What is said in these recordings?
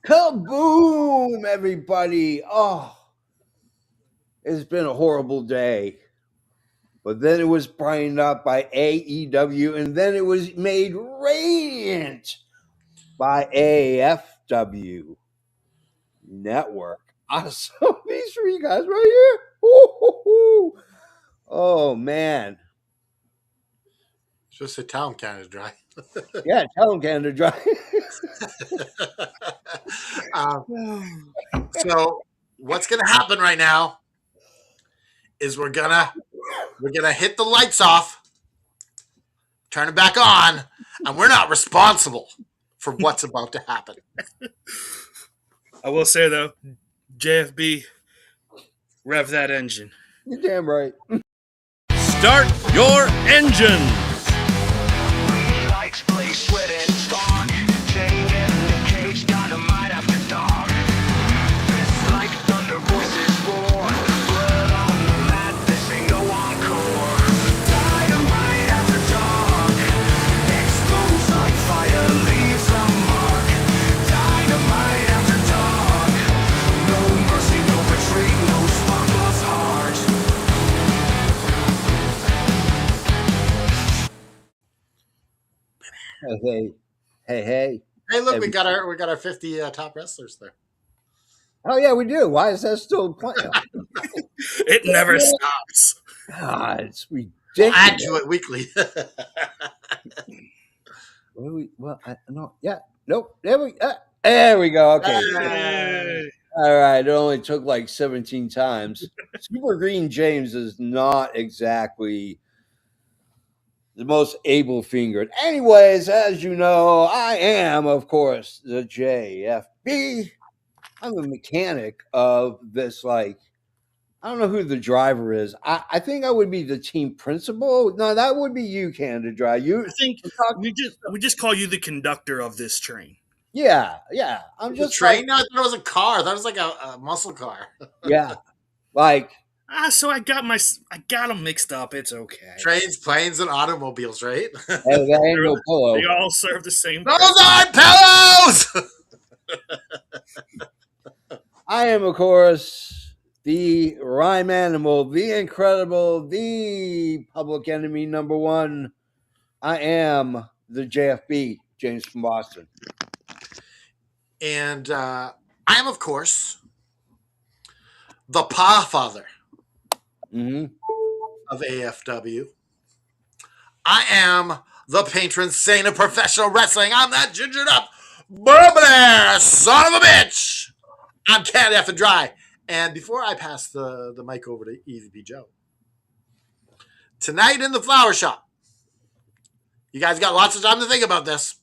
Kaboom, everybody. Oh, it's been a horrible day. But then it was brightened up by AEW, and then it was made radiant by AFW Network. Awesome. These three guys right here. Ooh. Oh, man. Just say town Canada Dry. Yeah, tell them Canada Dry. So what's gonna happen right now is we're gonna hit the lights off, turn it back on, and we're not responsible for what's about to happen. I will say though, JFB, rev that engine. You're damn right. Start your engines. Lights blaze, sweat and spark. Chain in the cage, dynamite after dark. It's like thunder, voices roar. Blood on the mat, this ain't no encore. Dynamite after dark. Explodes like fire, leaves a mark. Dynamite after dark. No mercy, no retreat, no sparkless heart. Hey. Hey, look, we got our 50 top wrestlers there. Oh, yeah, we do. Why is that still playing? It never stops. God, it's We'll ridiculous. add to it weekly. Nope. There we go. Okay. Yay. All right. It only took like 17 times. Super Green James is not exactly the most able fingered. Anyways, as you know, I am, of course, the JFB. I'm a mechanic of this, like, I don't know who the driver is. I think I would be the team principal. No, that would be you, Canada Dry. You, I think we just call you the conductor of this train. yeah. I'm The just train? No, I thought it was a car. That was like a muscle car. yeah, like So I got them mixed up. It's okay. Trains, planes, and automobiles, right? hey, that ain't no pillow. They all serve the same. Those aren't pillows! I am, of course, the rhyme animal, the incredible, the public enemy number one. I am the JFB, James from Boston. And I am, of course, the Pa Father Mm-hmm. of AFW. I am the patron saint of professional wrestling. I'm that gingered up, bubbly son of a bitch. I'm Canada F and Dry. And before I pass the mic over to EVP Joe, tonight in the flower shop, you guys got lots of time to think about this.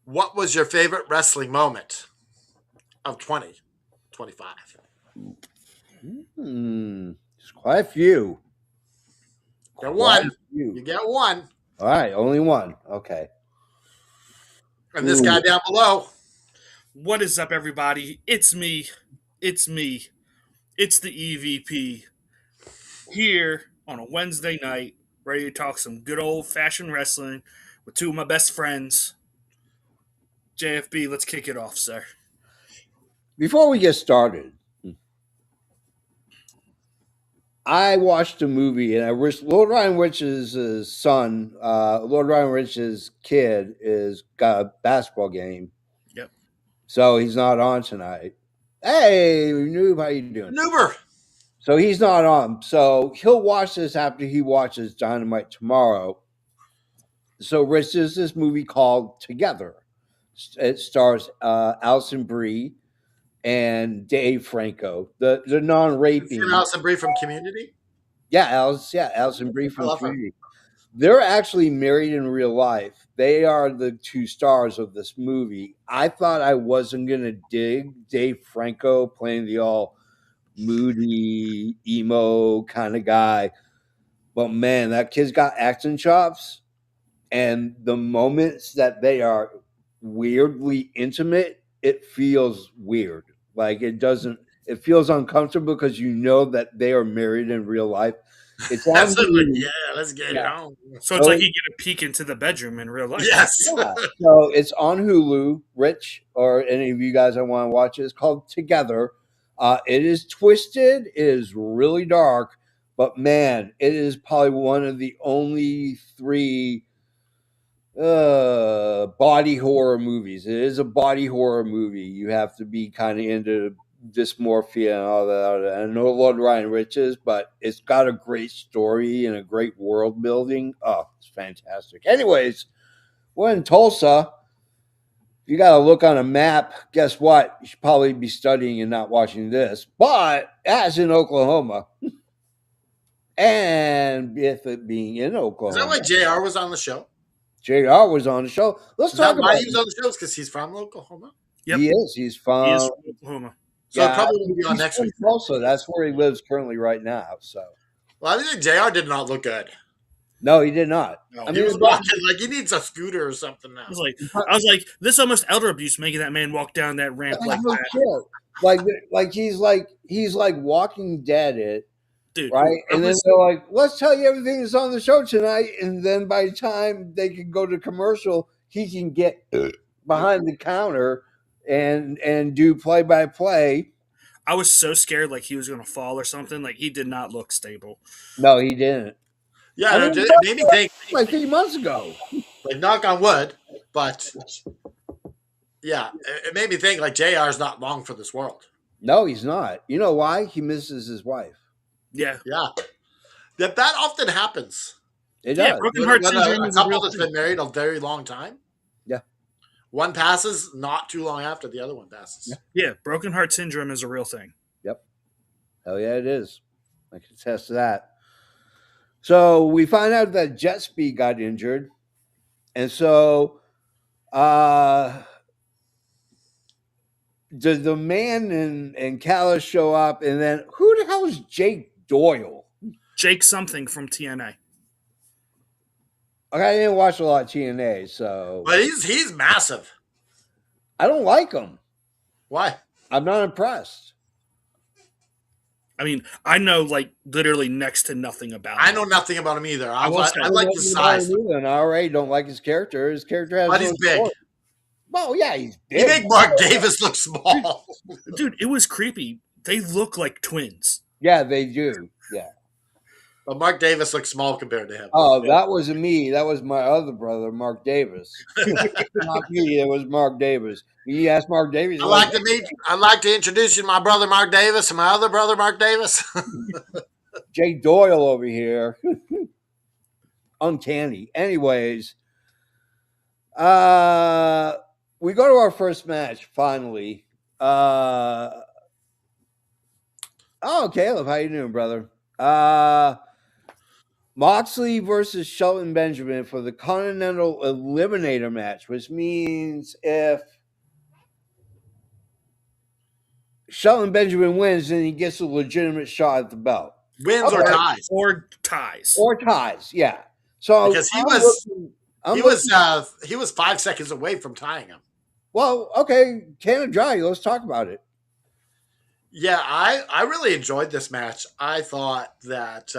What was your favorite wrestling moment of 2025? There's quite a few. Get one. You You get one. All right, only one. Okay. And this guy down below. What is up, everybody? It's me. It's the EVP here on a Wednesday night, ready to talk some good old-fashioned wrestling with two of my best friends. JFB, let's kick it off, sir. Before we get started, I watched a movie, and I wish Lord Ryan Rich's son, Lord Ryan Rich's kid, is got a basketball game. Yep. So he's not on tonight. Hey, Noob, how you doing? Noober. So he's not on. So he'll watch this after he watches Dynamite tomorrow. So Rich, there's this movie called Together. It stars Alison Brie and Dave Franco, the non-raping. Alison Brie from Community? Alison Brie from love her. Community. They're actually married in real life. They are the two stars of this movie. I thought I wasn't going to dig Dave Franco playing the all moody, emo kind of guy. But man, that kid's got acting chops. And the moments that they are weirdly intimate, it feels weird. Like it doesn't it feels uncomfortable because you know that they are married in real life. It's on That's like, Hulu. yeah, let's get it Yeah. on. So it's like Oh, you get a peek into the bedroom in real life. Yes. yeah. So it's on Hulu. Rich or any of you guys that want to watch it, it's called Together. It is twisted. It is really dark, but man, it is probably one of the only three body horror movies. It is a body horror movie. You have to be kind of into dysmorphia and all that. I know Lord Ryan Rich is, but it's got a great story and a great world building. Oh, it's fantastic. Anyways, we're in Tulsa. If you got to look on a map, guess what? You should probably be studying and not watching this. But as in Oklahoma, and if it being in Is that Oklahoma, why JR was on the show? JR was on the show. Let's Is talk that why about he was it. on the show? Because he's from Oklahoma? Yep. He is. He's He is from. from Oklahoma. So it Yeah, probably won't be on he's next from week. Tulsa. That's where he lives currently right now. So Well, I think JR did not look good. no, he did not. No. I He mean, was walking like he needs a scooter or something now. I was like, this almost elder abuse making that man walk down that ramp like no that, shit. He's like Walking Dead. It dude. right, I and then was- they're like, "Let's tell you everything that's on the show tonight." And then by the time they can go to commercial, he can get behind the counter and do play by play. I was so scared like he was going to fall or something. Like he did not look stable. No, he didn't. Yeah, I no, mean, it made me think, like 3 months ago. like, knock on wood, but yeah, it made me think, like, JR is not long for this world. No, he's not. You know why? He misses his wife. Yeah. Yeah. That often happens. It Yeah, does. broken When heart a syndrome is a couple real that's thing. been married a very long time, Yeah. one passes not too long after the other one passes. Yeah, broken heart syndrome is a real thing. Hell yeah, it is. I can attest to that. So we find out that Jet Speed got injured. And so the man and Callis show up, and then who the hell is Jake Doyle? Jake something from TNA. Okay, I didn't watch a lot of TNA, so But he's massive. I don't like him. Why? I'm not impressed. I mean, I know like literally next to nothing about I him. know nothing about him either. I will say- like his size. And I already don't like his character. His character has But no he's big. story. Well, yeah, he's big. You make Mark Davis look small. Dude, it was creepy. They look like twins. Yeah, they do. Yeah. But Mark Davis looks small compared to him. Oh, that wasn't me. That was my other brother, Mark Davis. Not me. It was Mark Davis. You asked Mark Davis. I'd like to introduce you to my brother Mark Davis and my other brother Mark Davis. Jake Doyle over here. Uncanny. Anyways, we go to our first match finally. Oh, Caleb, how you doing, brother? Moxley versus Shelton Benjamin for the Continental Eliminator match, which means if Shelton Benjamin wins, then he gets a legitimate shot at the belt. Wins or ties. Or ties. Or ties, yeah. So Because he was 5 seconds away from tying him. well, okay, Canada Dry, let's talk about it. Yeah, I really enjoyed this match. I thought that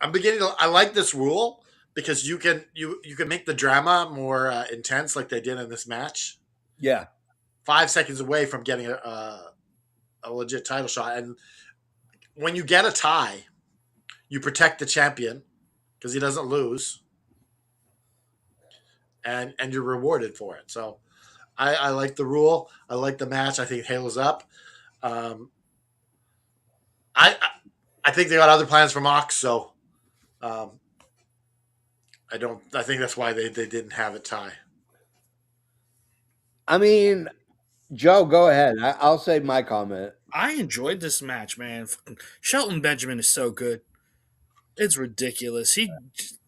I like this rule because you can make the drama more intense like they did in this match. Yeah. 5 seconds away from getting a legit title shot. And when you get a tie, you protect the champion because he doesn't lose. And you're rewarded for it. So I like the rule. I like the match. I think it halos up. I think they got other plans for Mox, so I think that's why they didn't have it tie. I mean, Joe, go ahead. I'll say my comment. I enjoyed this match, man. Fucking Shelton Benjamin is so good. It's ridiculous. He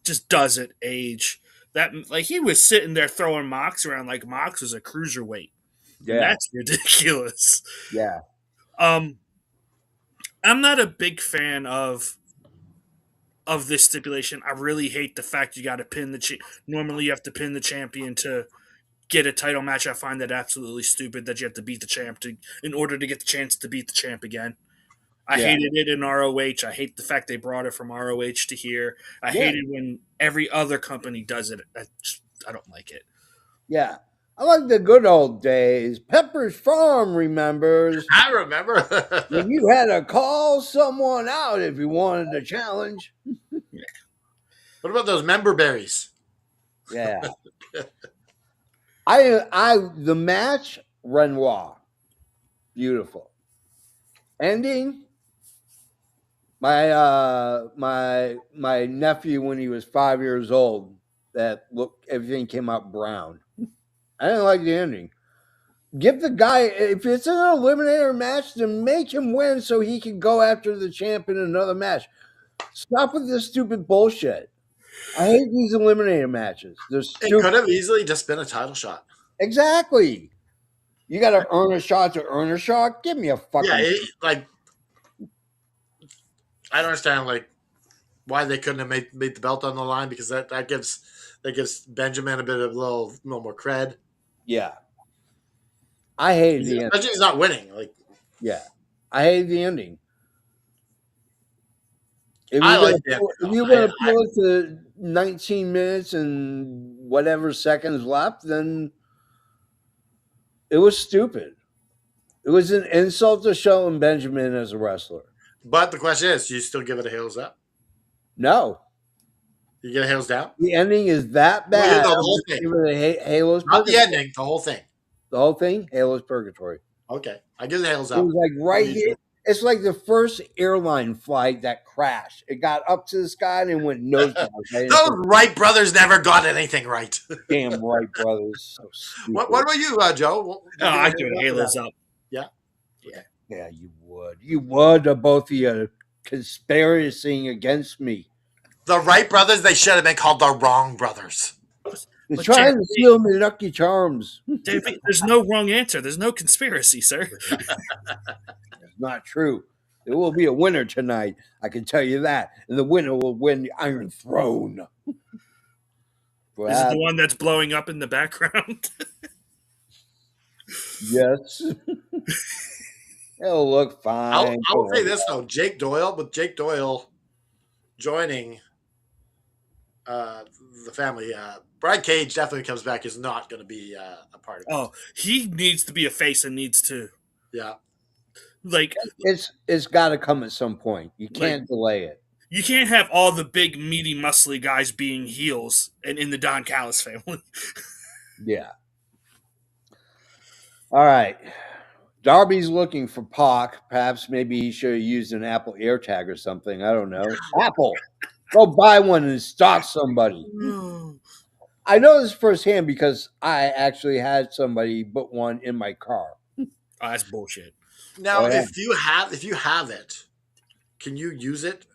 just doesn't age. That like he was sitting there throwing Mox around like Mox was a cruiserweight. Yeah. That's ridiculous. Yeah. I'm not a big fan of this stipulation. I really hate the fact you got to pin normally you have to pin the champion to get a title match. I find that absolutely stupid that you have to beat the champ in order to get the chance to beat the champ again. I hated it in ROH. I hate the fact they brought it from ROH to here. I hate it when every other company does it. I don't like it. Yeah. I like the good old days. Pepper's Farm remembers. I remember. When you had to call someone out if you wanted a challenge. What about those member berries? Yeah. The match, Renoir. Beautiful. Ending, my nephew when he was 5 years old, everything came out brown. I didn't like the ending. Give the guy, if it's an eliminator match, then make him win so he can go after the champ in another match. Stop with this stupid bullshit. I hate these eliminator matches. They're stupid. It could have easily just been a title shot. Exactly. You got to earn a shot to earn a shot. Give me a fucking. Yeah, I don't understand why they couldn't have made the belt on the line, because that gives Benjamin a little more cred. Yeah. I hated the ending. Especially he's not winning. Yeah. I hated the ending. If you're going to pull it to 19 minutes and whatever seconds left, then it was stupid. It was an insult to Shelton Benjamin as a wrestler. But the question is, do you still give it a hails up? No. You get a hails down? The ending is that bad. The whole thing. Give it a Halo's Not Purgatory. the ending, the whole thing. The whole thing? Halo's Purgatory. Okay. I give the hails It up. was like right here. It's like the first airline flight that crashed. It got up to the sky and it went nose down. Those Wright brothers never got anything right. Damn Wright brothers. So stupid. What about you, Joe? I give it halos up. Yeah. Yeah, you would. You would, both of you conspiring against me. The Wright brothers, they should have been called the wrong brothers. They're trying to steal me Lucky Charms. There's no wrong answer. There's no conspiracy, sir. It's not true. There will be a winner tonight. I can tell you that. And the winner will win the Iron Throne. Is it the one that's blowing up in the background? Yes. It'll look fine. I'll say this, though. Jake Doyle joining the family, Brad Cage definitely comes back, is not going to be a part of it. Oh, he needs to be a face and needs to. Yeah. It's got to come at some point. You can't delay it. You can't have all the big, meaty, muscly guys being heels and in the Don Callis family. Yeah. All right. Darby's looking for Pac. Perhaps maybe he should have used an Apple AirTag or something. I don't know. Apple. Go buy one and stalk somebody. I know this firsthand because I actually had somebody put one in my car. Oh, that's bullshit. Now, if you have it, can you use it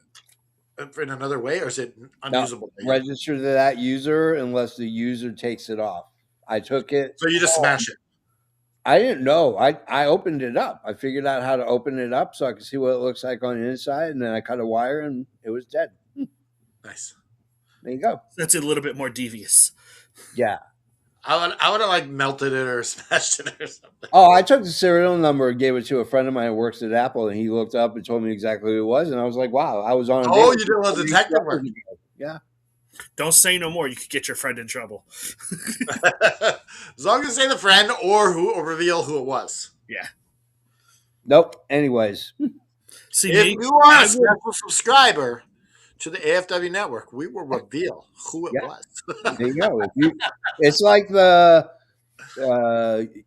in another way, or is it unusable? No, register to that user unless the user takes it off. I took it. So you just smash it. I didn't know. I opened it up. I figured out how to open it up so I could see what it looks like on the inside, and then I cut a wire and it was dead. Nice. There you go. That's a little bit more devious. Yeah. I would have melted it or smashed it or something. Oh, I took the serial number and gave it to a friend of mine who works at Apple, and he looked up and told me exactly who it was, and I was like, wow, I was on a you did a little detective work. Yeah. Don't say no more. You could get your friend in trouble. As long as you say the friend or reveal who it was. Yeah. Nope. Anyways. See, if you are a special subscriber to the AFW network, we will reveal who it was. There you go. It's like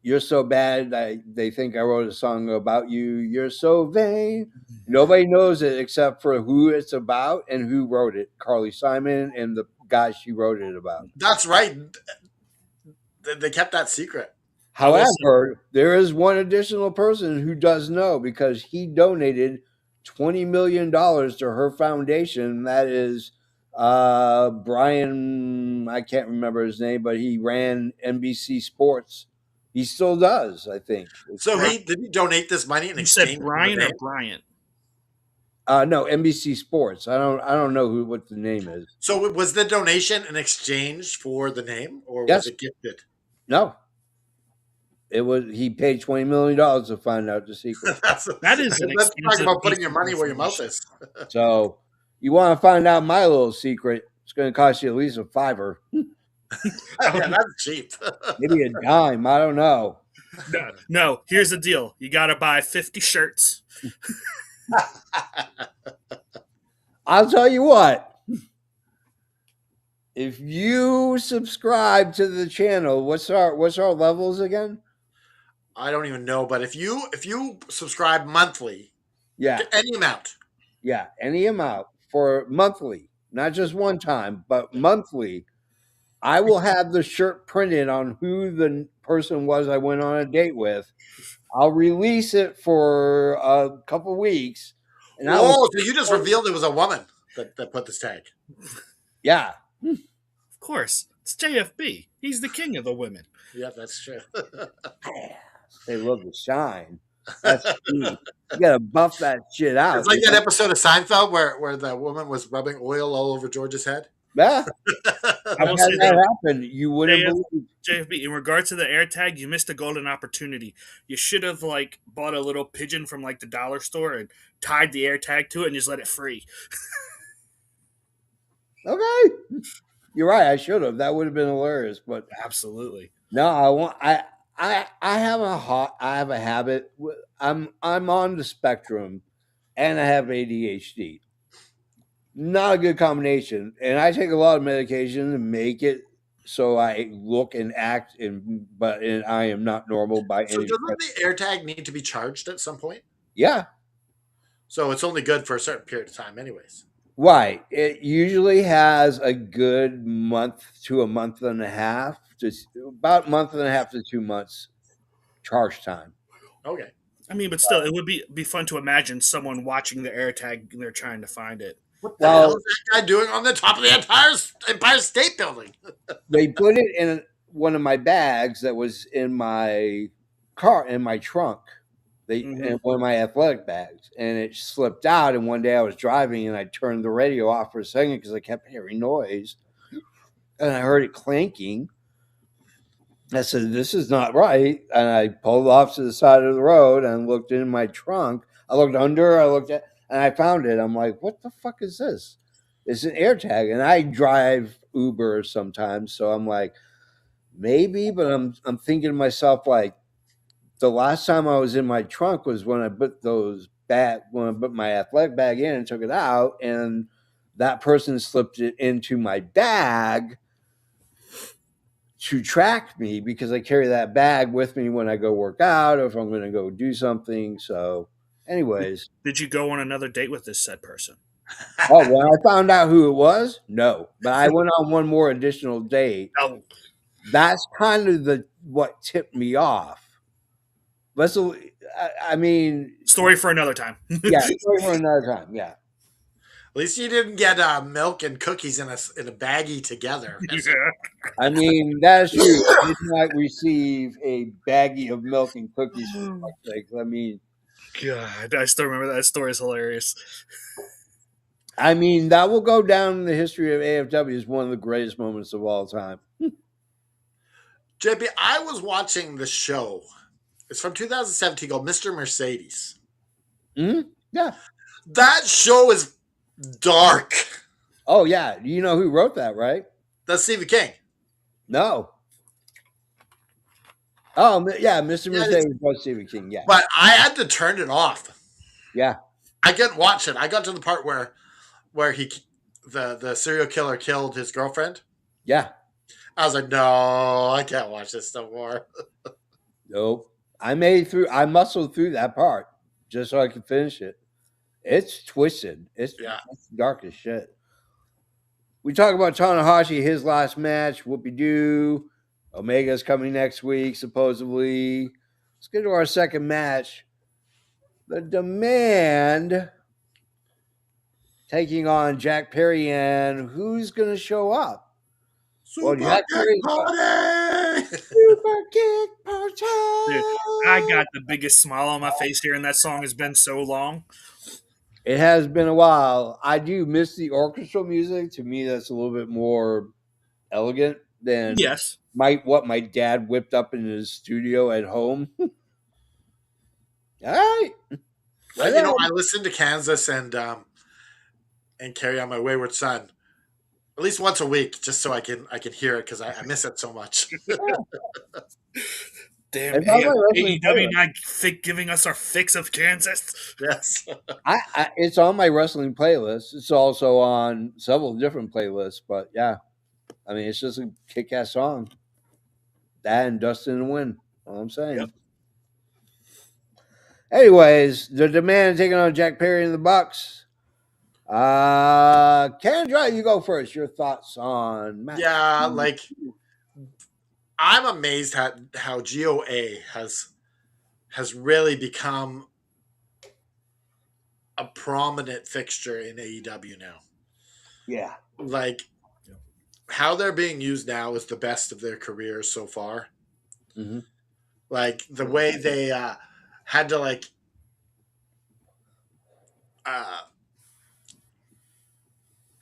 You're So Bad. They think I wrote a song about you. You're so vain. Nobody knows it except for who it's about and who wrote it. Carly Simon and the guy she wrote it about. That's right. They kept that secret. However, there is one additional person who does know because he donated $20 million to her foundation. That is Brian, I can't remember his name, but he ran NBC Sports. He still does, I think. So did he donate this money in exchange? You said Brian or Bryant? No, NBC Sports. I don't know what the name is. So was the donation in exchange for the name, or Yes. was it gifted? No, he paid $20 million to find out the secret. That is an Let's talk expensive about putting piece your of money where your mouth information. is. So you want to find out my little secret? It's going to cost you at least $5. Yeah, that's cheap. Maybe a dime. I don't know. No, here's the deal. You got to buy 50 shirts. I'll tell you what. If you subscribe to the channel, what's our levels again? I don't even know, but if you subscribe monthly, Yeah, to any amount, yeah, any amount for monthly, not just one time, but monthly. I will have the shirt printed on who the person was I went on a date with. I'll release it for a couple weeks, and I will. whoa! So you just revealed it was a woman that put this tag. Yeah, Of course, it's JFB. He's the king of the women. Yeah, that's true. they love to shine. That's key. You gotta buff that shit out. It's like that episode of Seinfeld where the woman was rubbing oil all over George's head. Yeah, I I've will had say that that happen. You wouldn't believe. JFB, in regards to the AirTag, you missed a golden opportunity. You should have bought a little pigeon from the dollar store and tied the AirTag to it and just let it free. Okay, you're right. I should have. That would have been hilarious. But Absolutely. no, I have a habit. I'm on the spectrum, and I have ADHD. Not a good combination, and I take a lot of medication to make it so I look and act, but I am not normal by So any. doesn't the AirTag need to be charged at some point? Yeah, So it's only good for a certain period of time, anyways. right. It usually has a good month to a month and a half, just about a month and a half to 2 months charge time. Okay. I mean, but still, it would be fun to imagine someone watching the AirTag and they're trying to find it. What the hell is that guy doing on the top of the Empire State Building? They put it in one of my bags that was in my car, in my trunk. In one of my athletic bags, and it slipped out. And one day I was driving, and I turned the radio off for a second because I kept hearing noise, and I heard it clanking. I said, "This is not right," and I pulled off to the side of the road and looked in my trunk. I looked under, I looked at, and I found it. I'm like, "What the fuck is this?" It's an AirTag, and I drive Uber sometimes, so I'm like, maybe, but I'm thinking to myself like, the last time I was in my trunk was when I put my athletic bag in and took it out, and that person slipped it into my bag to track me because I carry that bag with me when I go work out or if I'm going to go do something. So, anyways, Did you go on another date with this said person? when I found out who it was, no, but I went on one more additional date. Oh, That's kind of what tipped me off. I mean, story for another time. yeah, story for another time. Yeah. At least you didn't get milk and cookies in a baggie together. Yeah. I mean, that's true. I did not receive a baggie of milk and cookies for fuck's sake. I mean, God, I still remember that story is hilarious. that will go down in the history of AFW as one of the greatest moments of all time. JP, I was watching the show. It's from 2017 called Mr. Mercedes. Yeah. That show is dark. Oh, yeah. You know who wrote that, right? That's Stephen King. No. Oh, yeah. Mr. Mercedes was Stephen King. Yeah. But I had to turn it off. Yeah. I couldn't watch it. I got to the part where the serial killer killed his girlfriend. Yeah. I was like, no, I can't watch this no more. Nope. I muscled through that part just so I could finish it. It's twisted. It's dark as shit. We talk about Tanahashi, his last match, whoopie-doo. Omega's coming next week, supposedly. Let's get to our second match. The Demand taking on Jack Perry, and who's going to show up? Super Kick Party! Super Kick Party! Dude, I got the biggest smile on my face hearing that song. Has been so long. It has been a while. I do miss the orchestral music. To me, that's a little bit more elegant. than Yes. what my dad whipped up in his studio at home. All right. All You know, right. I listen to Kansas and Carry On My Wayward Son at least once a week, just so I can hear it because I miss it so much. Damn, It's on my wrestling AEW playlist. not giving us our fix of Kansas. Yes. It's on my wrestling playlist. It's also on several different playlists, but yeah, I mean, it's just a kick-ass song. That and Dustin and Win. All I'm saying. Yep. Anyways, the demand taking on Jack Perry and the Bucks. Kendra, you go first. Your thoughts on match? Yeah, like I'm amazed at how GOA has really become a prominent fixture in AEW now. Yeah. Like how they're being used now is the best of their careers so far. Mm-hmm. Like the way they had to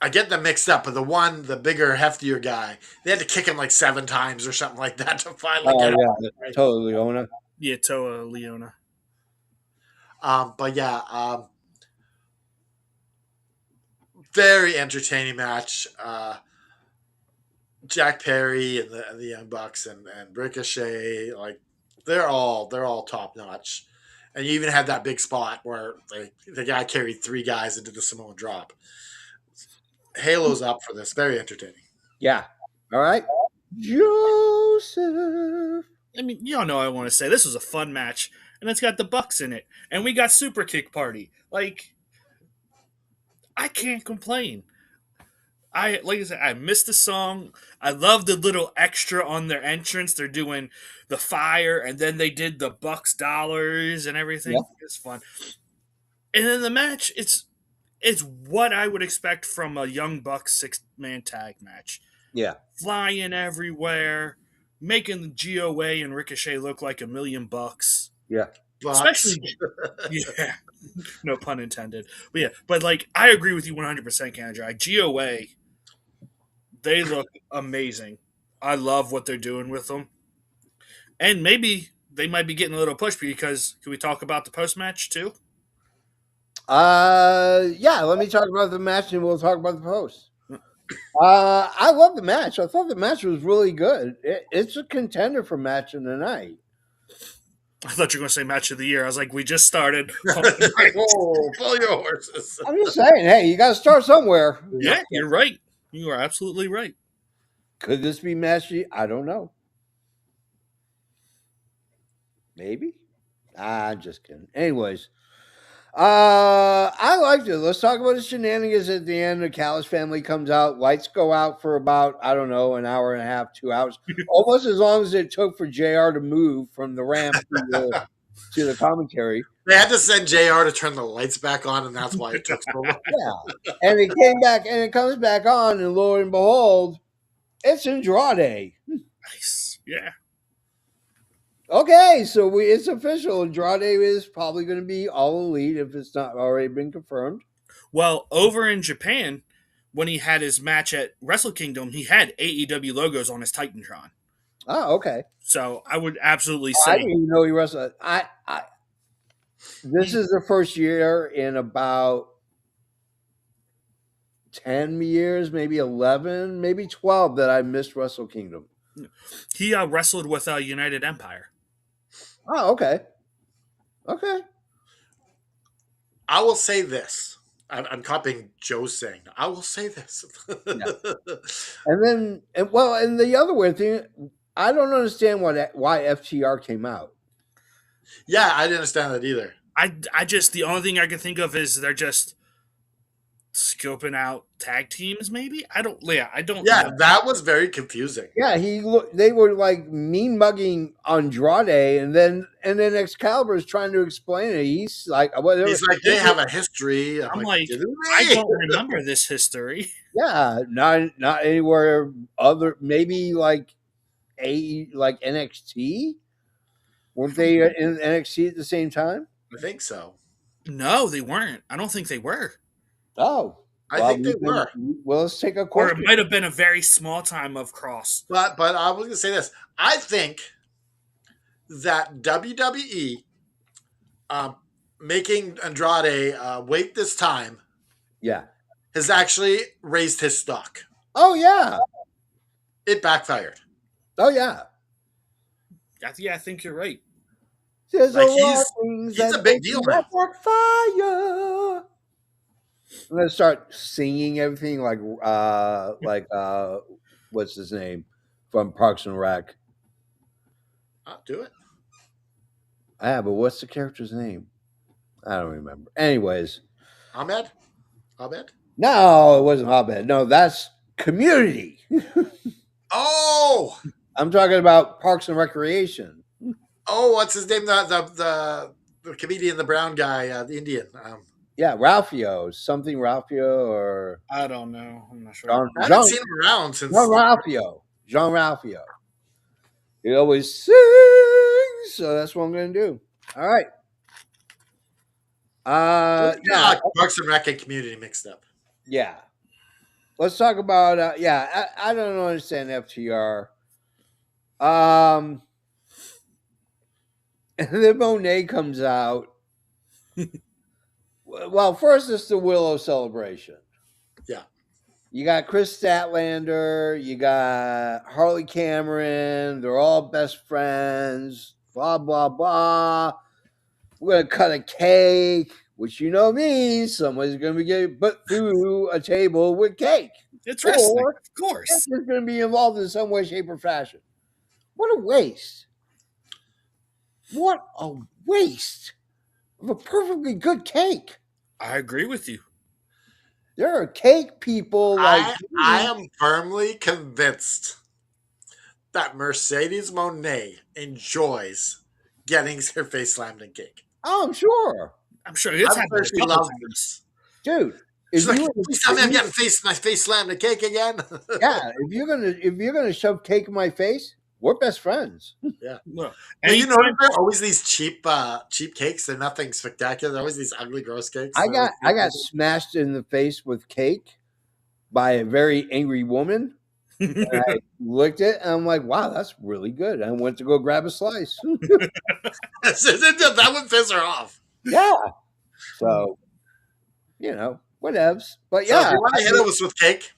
I get them mixed up, but the bigger, heftier guy, they had to kick him like 7 times or something like that to finally Oh get him. yeah, totally, Leona. Yeah, Toa Leona. But yeah, very entertaining match. Jack Perry and the Young Bucks and Ricochet, like they're all top notch. And you even had that big spot where the guy carried 3 guys into the Samoan drop. Halo's up for this. Very entertaining. Yeah. All right. Joseph. I mean, y'all know I want to say this was a fun match, and it's got the Bucks in it, and we got Super Kick Party. Like, I can't complain. Like I said, I missed the song. I love the little extra on their entrance. They're doing the fire, and then they did the Bucks dollars and everything. Yeah. It's fun. And then the match, it's what I would expect from a Young Bucks 6-man tag match. Yeah. Flying everywhere, making the GOA and Ricochet look like $1,000,000. Yeah. Bucks. Especially, yeah, no pun intended. But yeah, but like I agree with you 100%, Canada. GOA, they look amazing. I love what they're doing with them, and maybe they might be getting a little push because can we talk about the post match too? Yeah. Let me talk about the match, and we'll talk about the post. I love the match. I thought the match was really good. It's a contender for match of the night. I thought you were going to say match of the year. I was like, we just started. Whoa, pull your horses. I'm just saying, hey, you got to start somewhere. Yeah, you're right. You are absolutely right. Could this be match? I don't know. Maybe. I'm just kidding. Anyways, I liked it. Let's talk about the shenanigans at the end. The Callis family comes out. Lights go out for about, I don't know, an hour and a half, 2 hours. Almost as long as it took for JR to move from the ramp to the commentary. They had to send JR to turn the lights back on, and that's why it took so long. Yeah. And it came back, and it comes back on, and lo and behold, it's Andrade. Nice. Yeah. Okay, so it's official. Andrade is probably going to be all elite if it's not already been confirmed. Well, over in Japan, when he had his match at Wrestle Kingdom, he had AEW logos on his Titantron. Oh, okay. So I would absolutely I say didn't even know he wrestled. This is the first year in about 10 years, maybe 11, maybe 12 that I missed Wrestle Kingdom. he wrestled with United Empire. Oh, okay. Okay. I will say this. I'm copying Joe's saying. I will say this. Yeah. And the other weird thing, I don't understand why FTR came out. Yeah, I didn't understand that either. I just the only thing I can think of is they're just scoping out tag teams. Maybe I don't. Yeah, I don't. Yeah, know. that was very confusing. Yeah, they were like mean mugging Andrade, and then Excalibur is trying to explain it. He's like, whatever. He's like, they have a history. I'm like, "Did I they?" don't remember this history. Yeah, not anywhere other. Maybe like NXT. Weren't they in NXT at the same time? I think so. No, they weren't. I don't think they were. Oh, I think they were. Well, let's take a Or question. it might have been a very small time of cross. But I was going to say this. I think that WWE making Andrade wait this time Yeah. has actually raised his stock. Oh yeah. It backfired. Oh yeah. Yeah, I think you're right. There's Like, a lot of things he's that a big make deal me now. like fire. I'm gonna start singing everything like what's his name from Parks and Rec. I'll do it. Yeah, but what's the character's name? I don't remember. Anyways, Ahmed? no, it wasn't Hobbit. No, that's Community. Oh! I'm talking about Parks and Recreation. Oh, what's his name? The comedian, the brown guy, the Indian. Yeah, Ralphio, something Ralphio or I don't know. I'm not sure. I haven't seen him around since. Jean Ralphio. He always sings, so that's what I'm going to do. All right. Yeah, Parks and Rec and Community mixed up. yeah. Let's talk about. I don't understand FTR. And then Monet comes out. Well, first it's the Willow celebration. Yeah. You got Chris Statlander, you got Harley Cameron, they're all best friends, blah, blah, blah. We're going to cut a cake, which means someone's going to be getting put through a table with cake. It's wrestling, Or of course. is going to be involved in some way, shape, or fashion. What a waste. What a waste of a perfectly good cake. I agree with you. There are cake people like I am firmly convinced that Mercedes Monet enjoys getting her face slammed in cake. Oh, I'm sure. I'm sure it's I'm happened sure a she couple loves times. this. Dude, She's like, please tell me I'm getting my face slammed in cake again. yeah, if you're gonna shove cake in my face, we're best friends. Yeah. Look, And anytime- there are always these cheap cakes. They're nothing spectacular. They're always these ugly, gross cakes. I got smashed in the face with cake by a very angry woman. And I looked at it and I'm like, wow, that's really good. I went to go grab a slice. that would piss her off. Yeah. So, whatevs. But So yeah. if you want to hit us with cake,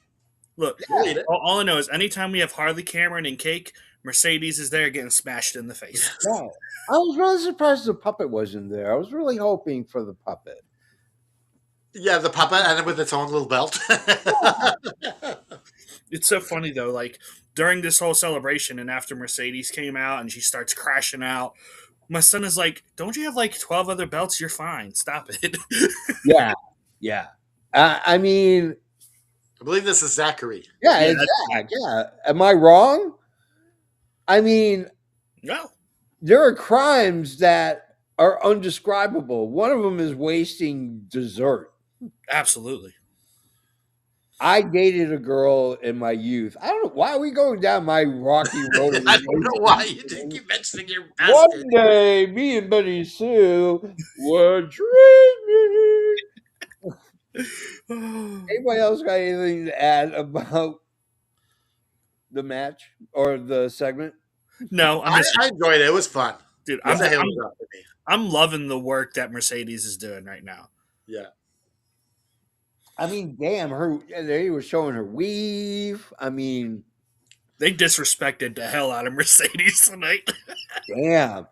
Look, we'll eat it. all I know is anytime we have Harley Cameron and cake, Mercedes is there getting smashed in the face. Yeah. I was really surprised the puppet wasn't there. I was really hoping for the puppet. Yeah, the puppet and with its own little belt. It's so funny though, like during this whole celebration and after Mercedes came out and she starts crashing out, my son is like, don't you have like 12 other belts? You're fine. Stop it. Yeah. Yeah. I mean, I believe this is Zachary. yeah, Yeah, it's Zach. Yeah. Am I wrong? I mean, No. there are crimes that are undescribable. One of them is wasting dessert. Absolutely. I dated a girl in my youth. I don't know why are we going down my rocky road. of I don't know why you just keep mentioning your One bastard. day, me and Betty Sue were dreaming. Anybody else got anything to add about the match or the segment? No, I enjoyed it. It was fun. dude, It was a hell of a job for me. I'm loving the work that Mercedes is doing right now. Yeah. I mean, damn, they were showing her weave. I mean, They disrespected the hell out of Mercedes tonight. damn.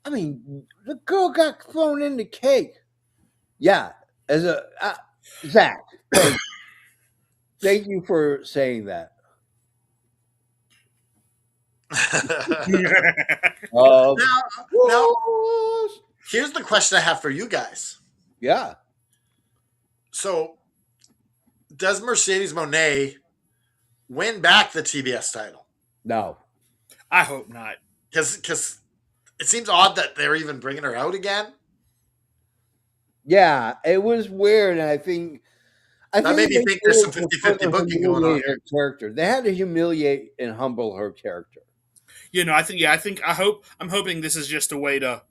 I mean, the girl got thrown in the cake. Yeah, as a Zach, thank you for saying that. Now, here's the question I have for you guys. Yeah, So, does Mercedes Monet win back the TBS title? no, I hope not. Because it seems odd that they're even bringing her out again. yeah, it was weird, and I think made me they think there's some did it to 50-50 further booking going on humiliate here. her character. They had to humiliate and humble her character. I'm hoping this is just a way to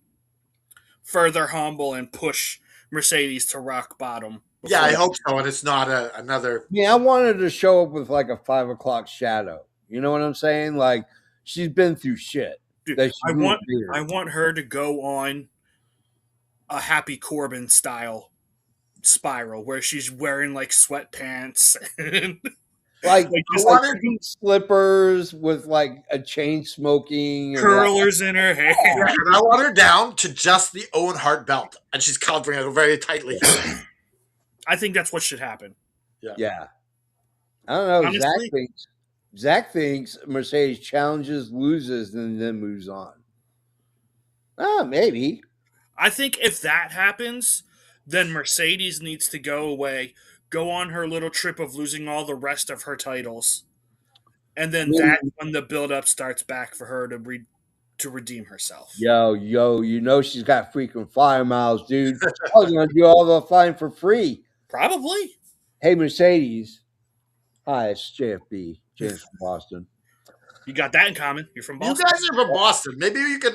further humble and push Mercedes to rock bottom Yeah, I hope so. And it's not another. Yeah, I wanted to show up with like a 5 o'clock shadow. You know what I'm saying? Like she's been through shit. Dude, That she grew I weird. want her to go on a Happy Corbin style spiral where she's wearing like sweatpants and Like like I just like wanted, pink slippers with like a chain smoking and like curlers in her hair. and I want her down to just the Owen Hart belt, and she's covering it very tightly. I think that's what should happen. yeah. I don't know. Honestly, Zach thinks Mercedes challenges, loses, and then moves on. Maybe. I think if that happens, then Mercedes needs to go away, go on her little trip of losing all the rest of her titles, and then that's when the build up starts back for her to redeem herself. Yo, you know she's got freaking flyer miles, dude. I was gonna do all the flying for free. Probably. Hey, Mercedes. Hi, it's JFB, James from Boston. You got that in common. You're from You Boston. guys are from Boston. Maybe you can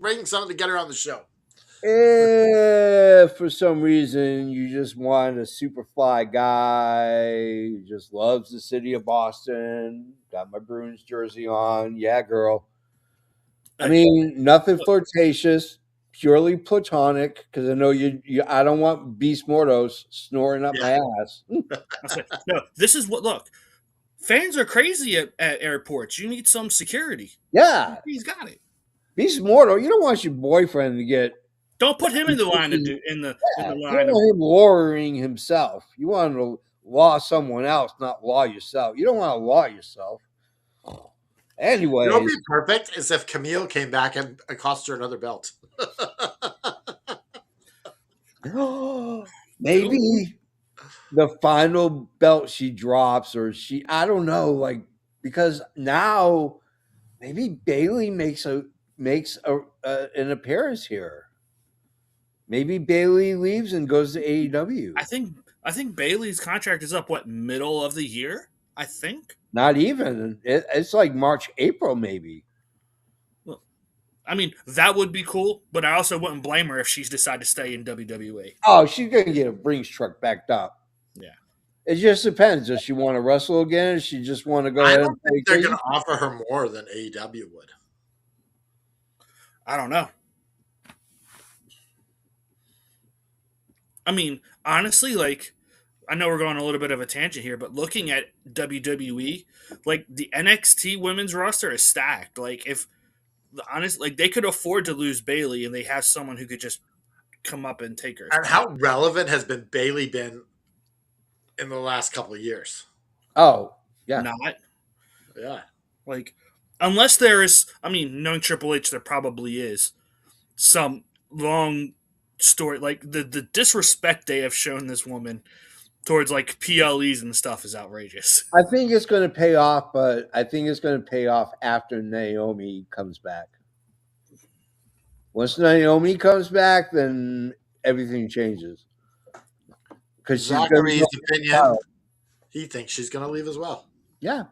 bring something to get her on the show. If for some reason you just want a super fly guy who just loves the city of Boston, got my Bruins jersey on, yeah, girl. I mean, nothing flirtatious, purely platonic. Because I know you. I don't want Beast Mortos snoring up my ass. No, this is what. Look, fans are crazy at airports. You need some security. Yeah, He's got it. Beast Morto. You don't want your boyfriend to get. Don't put him in the line in the You line. don't want him lowering himself. You want to law someone else, not law yourself. You don't want to law yourself. Anyways, You know what would be perfect is if Camille came back and cost her another belt. maybe the final belt she drops, or I don't know, like because now maybe Bailey makes an appearance here. Maybe Bailey leaves and goes to AEW. I think Bailey's contract is up. What, middle of the year? I think. Not even. It's like March, April, maybe. Well, I mean, that would be cool, but I also wouldn't blame her if she's decided to stay in WWE. Oh, she's gonna get a Brinks truck backed up. Yeah. It just depends. Does she want to wrestle again? Does she just want to go I ahead don't and think they're going to offer her more than AEW would. I don't know. I mean, honestly, like, I know we're going a little bit of a tangent here, but looking at WWE, like the NXT women's roster is stacked. Like, if like they could afford to lose Bailey, and they have someone who could just come up and take her. And how relevant has Bailey been in the last couple of years? Oh, yeah. Not. Yeah. Like, unless there is, I mean, knowing Triple H, there probably is some long story. Like, the disrespect they have shown this woman towards, like, PLEs and stuff is outrageous. I think it's going to pay off, but I think it's going to pay off after Naomi comes back. Once Naomi comes back, then everything changes. Because Zachary's opinion, he thinks she's going to leave as well. Yeah.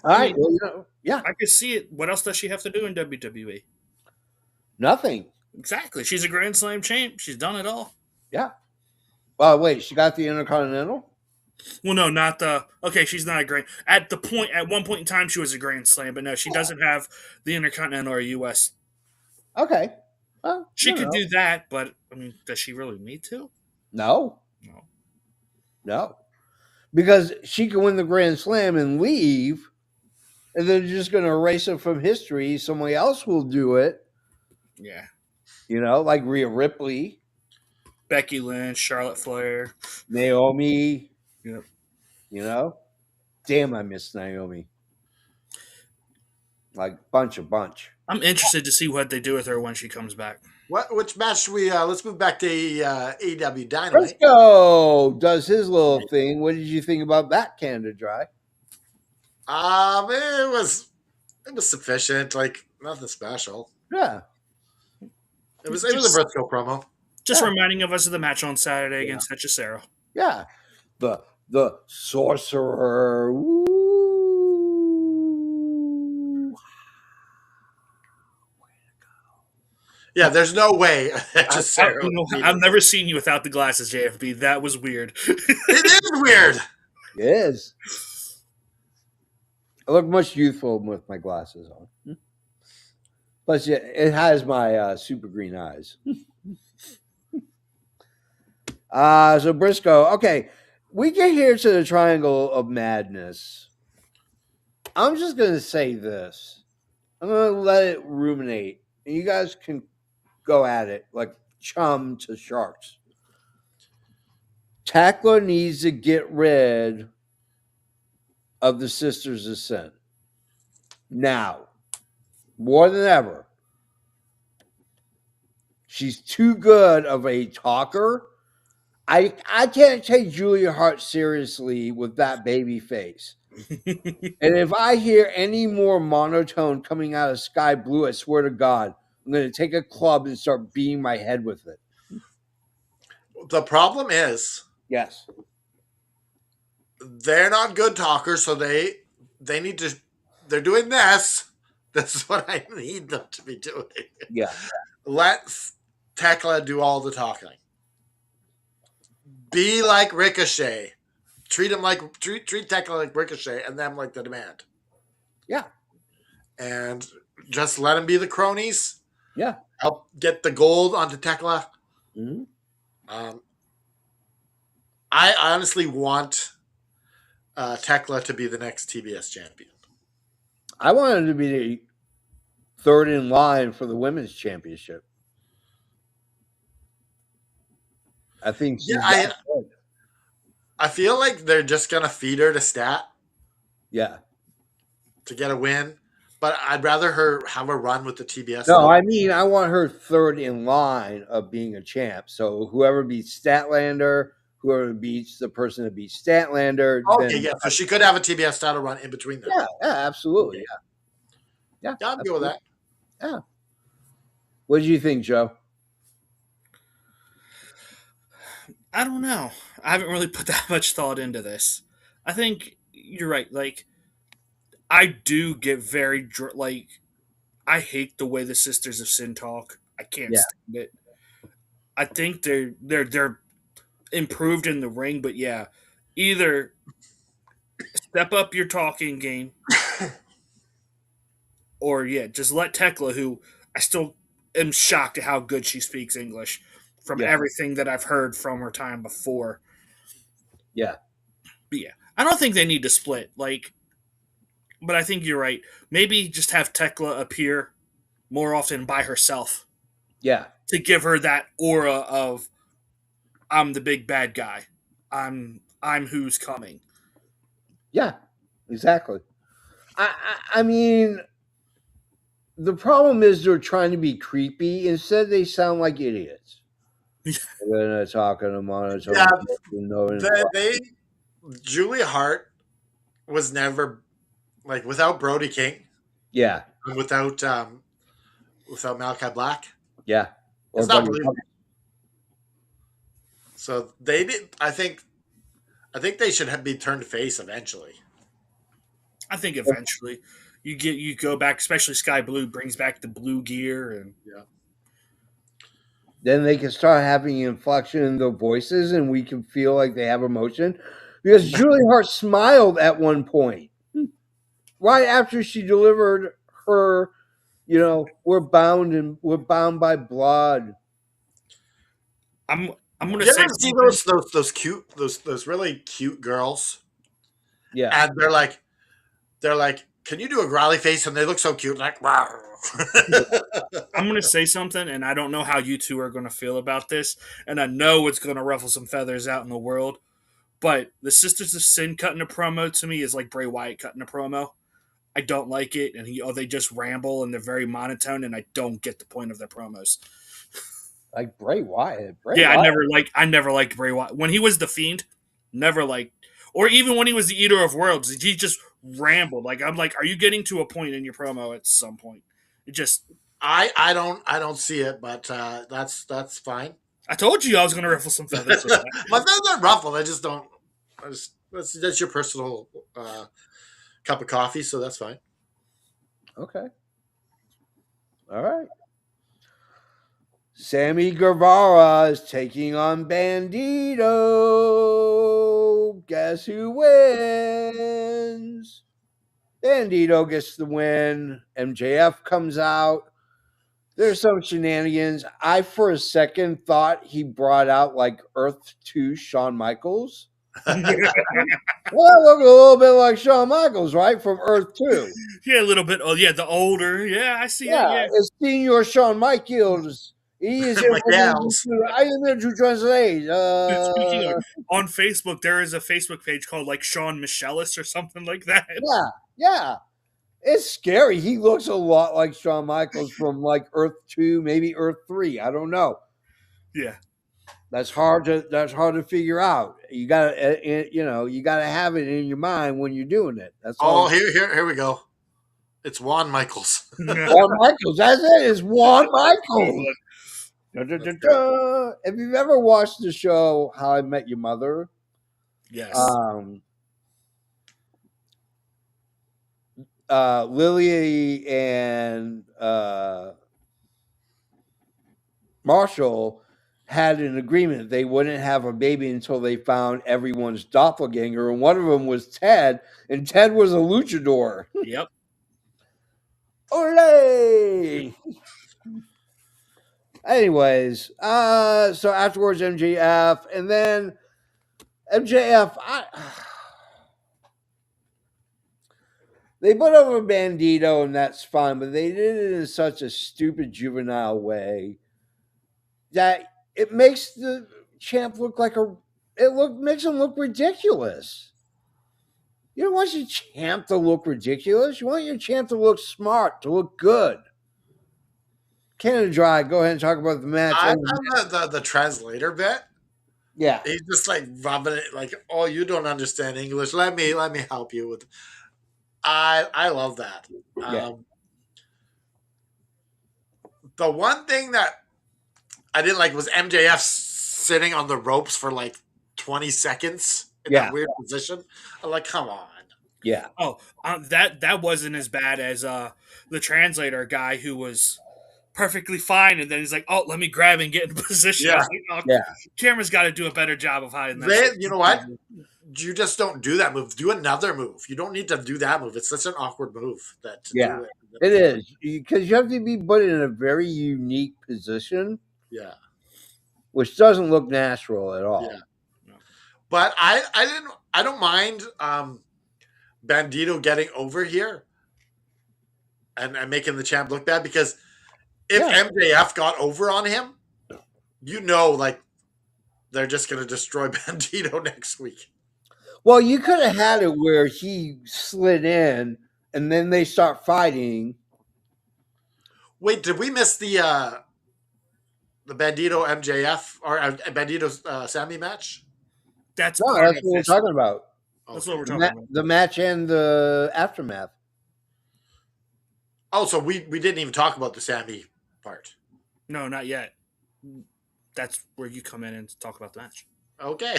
All right. Well, yeah. I could see it. What else does she have to do in WWE? Nothing. Exactly. She's a Grand Slam champ. She's done it all. Yeah. Well, wait. She got the Intercontinental? Well, no, not the. Okay, she's not a Grand. At one point in time, she was a Grand Slam, but no, she doesn't have the Intercontinental or US. Okay. Well, she could do that, but I mean, does she really need to? No. Because she can win the Grand Slam and leave, and they're just going to erase it from history. Somebody else will do it. Yeah. You know, like Rhea Ripley, Becky Lynch, Charlotte Flair, Naomi. Yep. You know? Damn, I miss Naomi. Like, bunch. I'm interested to see what they do with her when she comes back. Which match should we? Let's move back to AEW Dynamite. Let's go. Does his little thing. What did you think about that, Canada Dry? It was sufficient. Like, nothing special. Yeah. It was a Briscoe promo. Just reminding of us of the match on Saturday against Hechicero. Yeah. The sorcerer. Ooh. Yeah, there's no way that just Sarah You know, would I've never seen you without the glasses, JFB. That was weird. It is weird. It is. I look much youthful with my glasses on. Plus, yeah, it has my super green eyes. So Briscoe, okay, we get here to the Triangle of Madness. I'm just gonna say this. I'm gonna let it ruminate, and you guys can go at it like chum to sharks. Tekla needs to get rid of the Sisters of Sin now, more than ever. She's too good of a talker. I can't take Julia Hart seriously with that baby face. And if I hear any more monotone coming out of Sky Blue, I swear to God, I'm going to take a club and start beating my head with it. The problem is Yes. they're not good talkers, so they need to. They're doing this. This is what I need them to be doing. Yeah. Let Tekla do all the talking. Be like Ricochet. Treat Tekla like Ricochet, and them like the Demand. Yeah. And just let them be the cronies. Yeah. Help get the gold onto Tekla. Mm-hmm. I honestly want Tekla to be the next TBS champion. I wanted to be the third in line for the women's championship. I think she's I feel like they're just gonna feed her to stat. Yeah. To get a win, but I'd rather her have a run with the TBS. No, I mean I want her third in line of being a champ. So whoever beats Statlander, whoever beats the person that beats Statlander. Okay, then, yeah. So she could have a TBS title run in between them. Yeah, absolutely. Yeah. Yeah, I'd go with that. Yeah. What did you think, Joe? I don't know. I haven't really put that much thought into this. I think you're right. Like, I do get very I hate the way the Sisters of Sin talk. I can't stand it. I think they're improved in the ring, but yeah, either step up your talking game, or just let Tekla, who I still am shocked at how good she speaks English from everything that I've heard from her time before. Yeah. But yeah, I don't think they need to split. But I think you're right. Maybe just have Tekla appear more often by herself. Yeah. To give her that aura of I'm the big bad guy. I'm who's coming. Yeah, exactly. I mean, the problem is they're trying to be creepy. Instead, they sound like idiots. They're talking to monotone. Yeah, Julia Hart was never like without Brody King. Yeah, without Malachi Black. Yeah, it's not believable. So they did. I think they should be turned face eventually. I think eventually you go back, especially Sky Blue brings back the blue gear and then they can start having inflection in their voices and we can feel like they have emotion. Because Julia Hart smiled at one point. Right after she delivered her, we're bound by blood. I'm gonna say see those cute those really cute girls. Yeah. And they're like, can you do a growly face? And they look so cute, like wow. I'm gonna say something, and I don't know how you two are gonna feel about this, and I know it's gonna ruffle some feathers out in the world. But the Sisters of Sin cutting a promo to me is like Bray Wyatt cutting a promo. I don't like it, and they just ramble and they're very monotone, and I don't get the point of their promos. Like Bray Wyatt. Wyatt. I never liked Bray Wyatt when he was the Fiend. Never liked, or even when he was the Eater of Worlds, he just rambled. Like I'm like, are you getting to a point in your promo at some point? It just I don't see it, but that's fine. I told you I was going to ruffle some feathers. My feathers aren't ruffled. I just don't. That's your personal cup of coffee, so that's fine. Okay. All right. Sammy Guevara is taking on Bandito. Guess who wins? Bandito gets the win. MJF comes out. There's some shenanigans. I, for a second, thought he brought out like Earth 2 Shawn Michaels. Well, look a little bit like Shawn Michaels, right? From Earth 2. Yeah, a little bit. Oh, yeah, the older. Yeah, I see it. Yeah, Yeah. it's Senior Shawn Michaels. He is here for McDowell's. I am here to translate. Speaking of, on Facebook, there is a Facebook page called like Sean Michelis or something like that. Yeah. It's scary. He looks a lot like Shawn Michaels from like Earth 2, maybe Earth 3. I don't know. Yeah. That's hard to figure out. You gotta you gotta have it in your mind when you're doing it. That's all. Oh, here we go. It's Juan Michaels. Juan Michaels. That's it. It's Juan Michaels. If you've ever watched the show How I Met Your Mother, Yes. Lily and Marshall had an agreement they wouldn't have a baby until they found everyone's doppelganger, and one of them was Ted, and Ted was a luchador. Yep. Olay! Anyways, so afterwards MJF, and then MJF, they put over Bandito, and that's fine, but they did it in such a stupid juvenile way that it makes the champ look like makes him look ridiculous. You don't want your champ to look ridiculous. You want your champ to look smart, to look good. Canada Dry, go ahead and talk about the match. I love the translator bit. Yeah. He's just like rubbing it like, oh, you don't understand English. Let me help you with. I love that. Yeah. The one thing that I didn't like was MJF sitting on the ropes for like 20 seconds in that weird position. I'm like, come on. Yeah. Oh, that wasn't as bad as the translator guy who was perfectly fine, and then he's like, "Oh, let me grab and get in position." Yeah. Like, oh, camera's got to do a better job of hiding that. You know what? You just don't do that move. Do another move. You don't need to do that move. It's such an awkward move. Do it is, because you have to be put in a very unique position. Yeah, which doesn't look natural at all. Yeah, but I don't mind Bandito getting over here and making the champ look bad, because if MJF got over on him, like they're just going to destroy Bandito next week. Well, you could have had it where he slid in and then they start fighting. Wait, did we miss the Bandito MJF or Bandito Sammy match? That's what we're talking about. That's what we're talking about. The match and the aftermath. Oh, so we didn't even talk about the Sammy part. No, not yet. That's where you come in and talk about the match. Okay.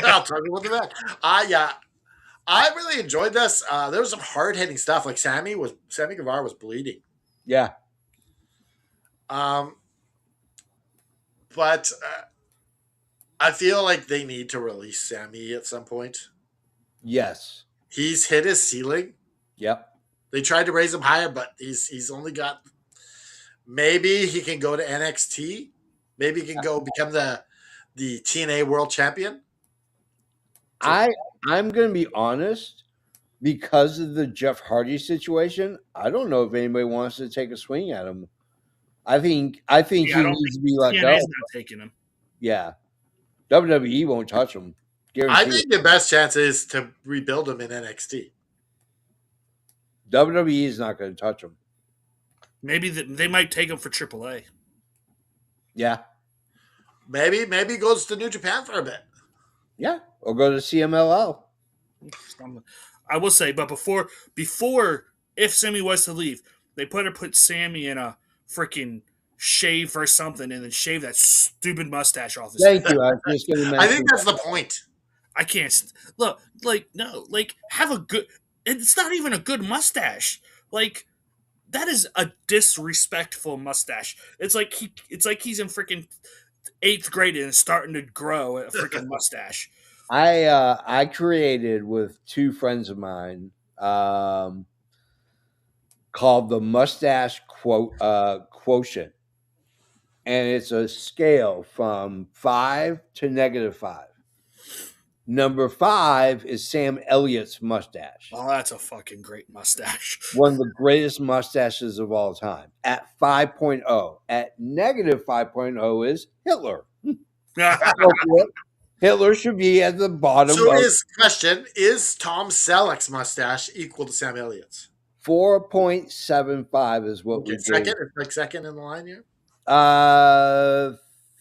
I'll talk about the match. I really enjoyed this. There was some hard-hitting stuff. Like Sammy Guevara was bleeding. Yeah. But I feel like they need to release Sammy at some point. Yes. He's hit his ceiling. Yep. They tried to raise him higher, but he's only got. Maybe he can go to NXT. Maybe he can go become the TNA World Champion. I'm going to be honest, because of the Jeff Hardy situation, I don't know if anybody wants to take a swing at him. I think he needs to be let go. TNA's not taking him. Yeah. WWE won't touch him. I think the best chance is to rebuild him in NXT. WWE is not going to touch him. Maybe they might take him for AAA. Yeah. Maybe he goes to New Japan for a bit. Yeah. Or go to CMLL. I will say, but before if Sammy was to leave, they put Sammy in a freaking shave or something, and then shave that stupid mustache off his head. Thank you. I was just going to mention. I think that's the point. I can't look have a good. It's not even a good mustache. Like that is a disrespectful mustache. It's like he's in freaking 8th grade and starting to grow a freaking mustache. I created with two friends of mine called the mustache quotient, and it's a scale from 5 to -5. Number 5 is Sam Elliott's mustache, Oh, that's a fucking great mustache. one of the greatest mustaches of all time. At 5.0, at -5.0 is Hitler. Hitler should be at the bottom So of his question is Tom Selleck's mustache equal to Sam Elliott's? 4.75 is what we Okay, gave. second, it's like second in the line here.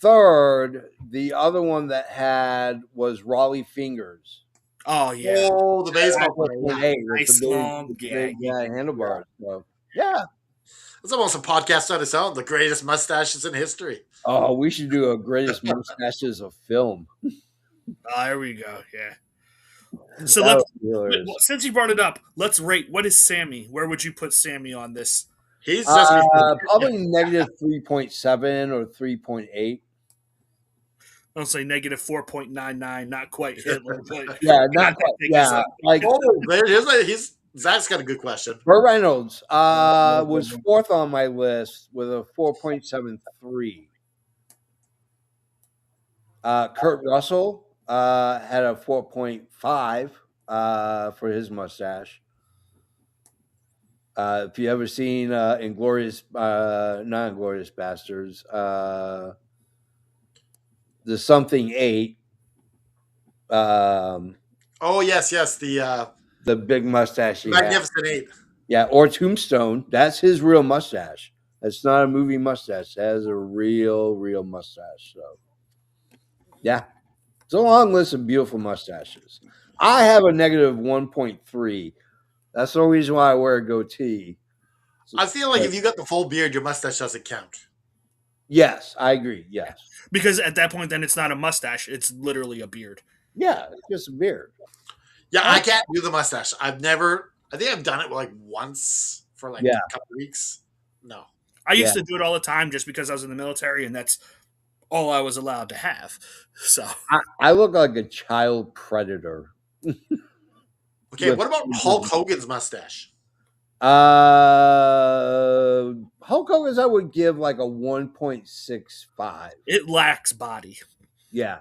Third, the other one that had was Raleigh Fingers. Oh yeah, Oh, the baseball player. Yeah. 4.8 with Nice the long big, gag. handlebars. So, yeah. It's almost a podcast on its own. The greatest mustaches in history. Oh, we should do a greatest mustaches of film. Oh, there we go. Yeah. So That let's, would be hilarious. since you brought it up, let's rate. What is Sammy? Where would you put Sammy on this? He's just Probably -3.7 or 3.8. I'll say -4.99. Not quite Hitler, but Yeah, not quite. Yeah, like oh, he's Zach's got a good question. Burt Reynolds was fourth on my list with a 4.73. Kurt Russell had a 4.5 for his mustache. If you ever seen not Inglorious Bastards, the Something 8, Oh yes, the the big mustache he had. Magnificent Eight. Yeah, or Tombstone. That's his real mustache. That's not a movie mustache. That is a real mustache. So, yeah. It's a long list of beautiful mustaches. I have a -1.3. That's the reason why I wear a goatee. I feel like if you got the full beard, your mustache doesn't count. Yes, I agree. Yes. because at that point, then it's not a mustache; it's literally a beard. Yeah, it's just a beard. Yeah, I can't do the mustache. I think I've done it like once for like Yeah. a couple weeks. No. I used to do it all the time just because I was in the military, and that's all I was allowed to have. So I look like a child predator. Okay, With- what about Hulk Hogan's mustache? Hulk Hogan's I would give like a 1.65. it lacks body. Yeah.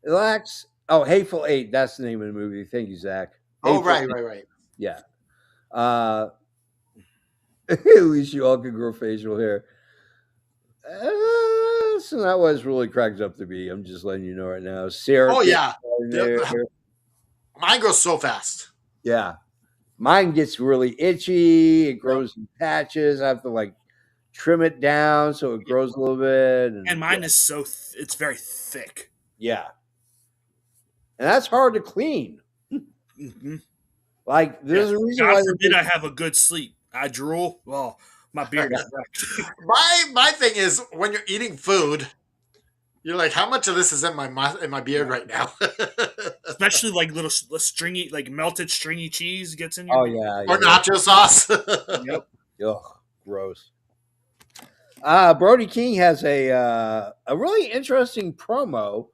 It lacks. Oh, Hateful Eight. That's the name of the movie. Thank you, Zach. Oh, Hateful right. Eight. Yeah. At least you all can grow facial hair. So that was really cracked up to be. I'm just letting you know right now. Sarah. Oh, yeah. There. Mine grows so fast. Yeah. Mine gets really itchy. It grows in patches. I have to like trim it down so it grows a little bit. And mine is so it's very thick. Yeah. And that's hard to clean. Mm-hmm. Like there's a reason why God forbid I have a good sleep. I drool. Well, my beard is wrecked. My thing is when you're eating food, you're like, how much of this is in my beard right now? Especially like little stringy, like melted stringy cheese gets in your Oh yeah. Or nacho sauce. Yep. Ugh, gross. Brody King has a really interesting promo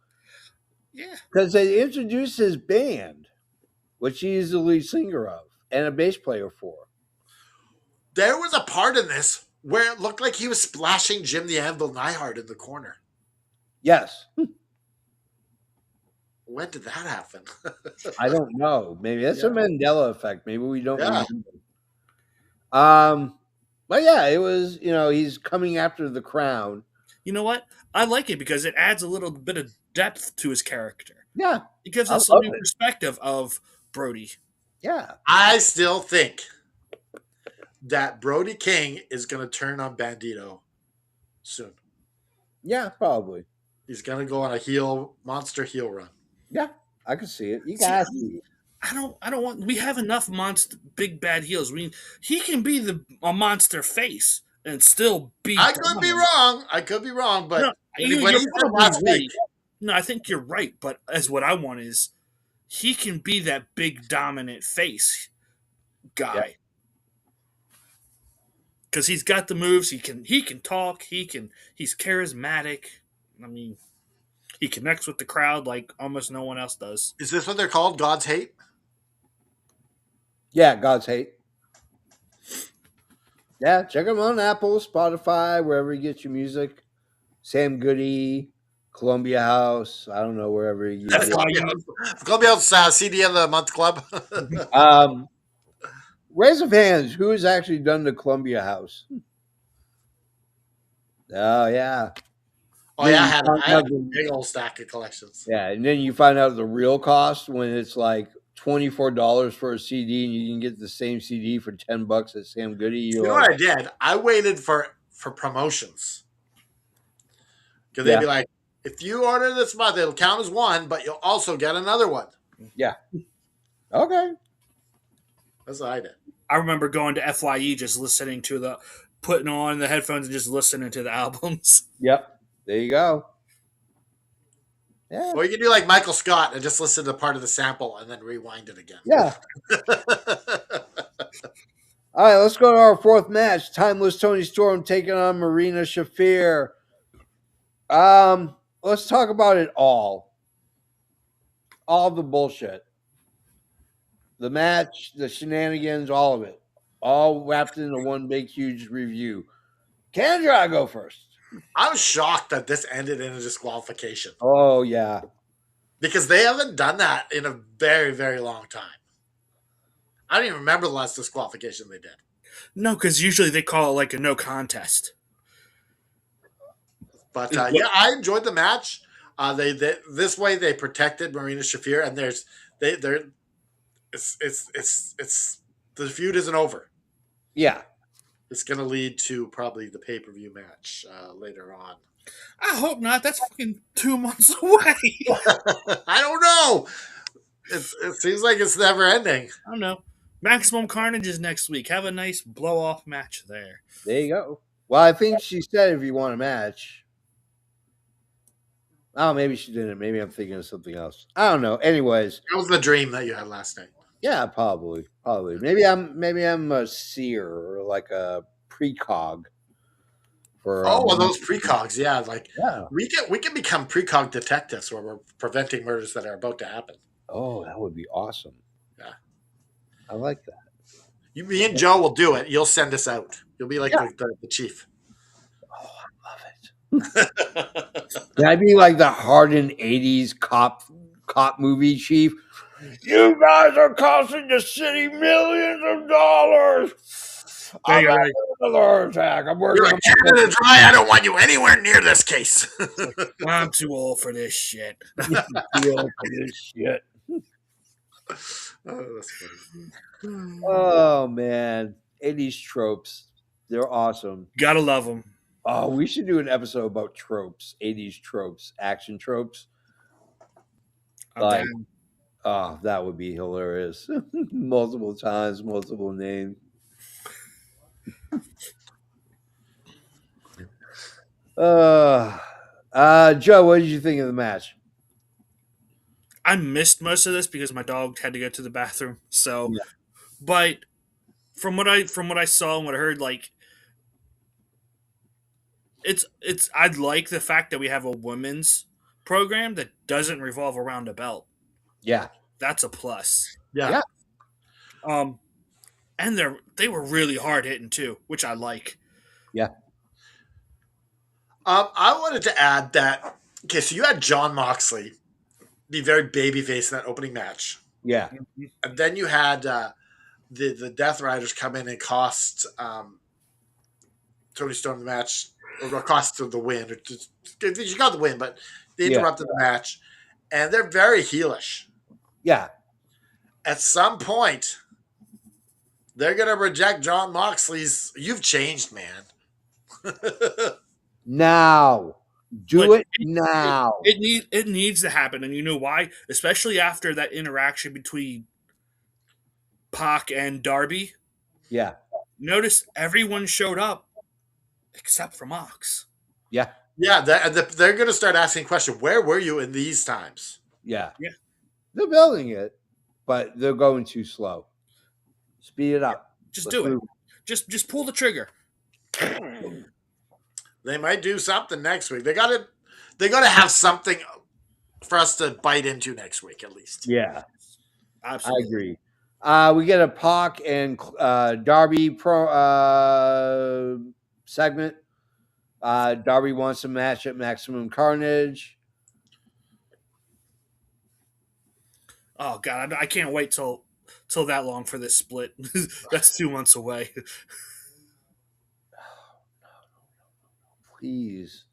Yeah. because they introduced his band, which he's the lead singer of and a bass player for. There was a part in this where it looked like he was splashing Jim the Anvil Neihart in the corner. Yes. When did that happen? I don't know. Maybe that's a Mandela effect. Maybe we don't Yeah. remember. But yeah, it was, he's coming after the crown. You know what? I like it because it adds a little bit of depth to his character. Yeah. It gives I us a love new it. perspective of Brody. Yeah. I still think that Brody King is going to turn on Bandito soon. Yeah, probably. He's going to go on a monster heel run. Yeah, I can see it. You guys see it. I don't want. We have enough big bad heels. He can be a monster face and still be. I could be wrong, but No, when you're he said probably last right. week, No, I think you're right. But as what I want is, he can be that big dominant face guy. because he's got the moves. He can talk. He's charismatic. I mean, he connects with the crowd like almost no one else does. Is this what they're called? God's Hate? Yeah, God's Hate. Yeah, check them on Apple, Spotify, wherever you get your music. Sam Goody, Columbia House. I don't know, wherever you get. Columbia House CD of the Month Club. Raise of hands. Who has actually done the Columbia House? Oh, yeah. Oh, yeah, I had a big old stack of collections. Yeah, and then you find out the real cost when it's like $24 for a CD and you can get the same CD for $10 at Sam Goody. You know what I did? I waited for promotions. Because they'd be like, if you order this month, it'll count as one, but you'll also get another one. Yeah. Okay. That's what I did. I remember going to FYE, just listening to putting on the headphones and just listening to the albums. Yep. There you go. Yeah. Or you can do like Michael Scott and just listen to part of the sample and then rewind it again. Yeah. All right, let's go to our fourth match. Timeless Tony Storm taking on Marina Shafir. Let's talk about it all. All the bullshit. The match, the shenanigans, all of it. All wrapped into one big, huge review. Kendra, go first. I was shocked that this ended in a disqualification. Oh, yeah. Because they haven't done that in a very, very long time. I don't even remember the last disqualification they did. No, because usually they call it like a no contest. But yeah, I enjoyed the match. They this way they protected Marina Shafir, and it's the feud isn't over. Yeah. It's going to lead to probably the pay-per-view match later on. I hope not. That's fucking 2 months away. I don't know. It seems like it's never ending. I don't know. Maximum Carnage is next week. Have a nice blow-off match there. There you go. Well, I think she said if you want a match. Oh, maybe she didn't. Maybe I'm thinking of something else. I don't know. Anyways. That was the dream that you had last night. Yeah, probably. Maybe I'm a seer or like a precog. Well, those precogs, yeah. Like we can become precog detectives where we're preventing murders that are about to happen. Oh, that would be awesome. Yeah. I like that. Me and Joe will do it. You'll send us out. You'll be like the chief. Oh, I love it. Can I be like the hardened 80s cop movie chief? You guys are costing the city millions of dollars. I'm having another attack. I'm working on Canada Dry. I don't want you anywhere near this case. I'm too old for this shit. Oh, that's funny. Oh, man. 80s tropes. They're awesome. Gotta love them. Oh, we should do an episode about tropes, 80s tropes, action tropes. Like, oh, that would be hilarious. Multiple times, multiple names. Joe, what did you think of the match? I missed most of this because my dog had to go to the bathroom. So, but from what I saw and what I heard, like it's I'd like the fact that we have a women's program that doesn't revolve around a belt. Yeah, that's a plus. Yeah. And they were really hard hitting too, which I like. Yeah. I wanted to add that. Okay, so you had John Moxley be very babyface in that opening match. Yeah. And then you had the Death Riders come in and cost Tony Storm the match, or cost the win. She got the win, but they interrupted the match. And they're very heelish. Yeah. At some point, they're going to reject John Moxley's, "You've changed, man." Now. Do it now. It needs to happen, and you know why? Especially after that interaction between Pac and Darby. Yeah. Notice everyone showed up except for Mox. Yeah. Yeah, they're going to start asking questions. Where were you in these times? Yeah. Yeah. They're building it, but they're going too slow. Speed it up. Just do it. Just pull the trigger. They might do something next week. They gotta have something for us to bite into next week at least. Yeah, I Absolutely. agree. We get a Pac and Darby segment. Darby wants a match at Maximum Carnage. Oh god, I can't wait till that long for this split. That's 2 months away. Please,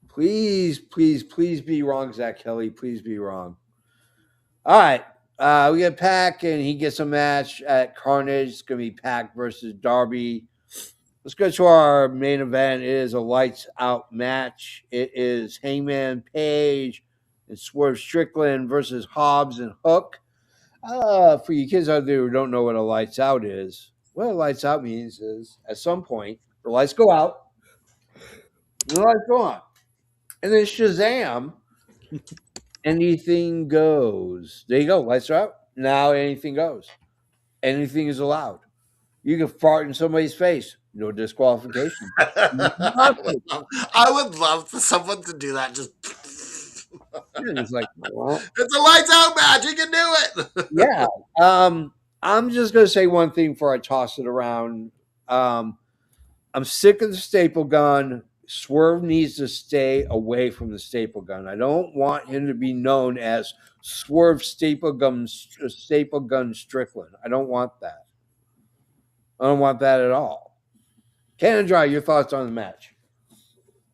please, please, please be wrong, Zach Kelly. Please be wrong. All right. We get Pac, and he gets a match at Carnage. It's going to be Pac versus Darby. Let's go to our main event. It is a lights out match. It is Hangman Page and Swerve Strickland versus Hobbs and Hook. For you kids out there who don't know what a lights out is, what a lights out means is at some point the lights go out, and the lights go on, and then Shazam, anything goes. There you go. Lights are out. Now anything goes. Anything is allowed. You can fart in somebody's face. No disqualification. I would love for someone to do that. Just It's like, well, it's a lights out match. You can do it. yeah. I'm just gonna say one thing before I toss it around. I'm sick of the staple gun. Swerve needs to stay away from the staple gun. I don't want him to be known as Swerve Staple Gun Strickland. I don't want that. I don't want that at all. Cannon Dry, your thoughts on the match?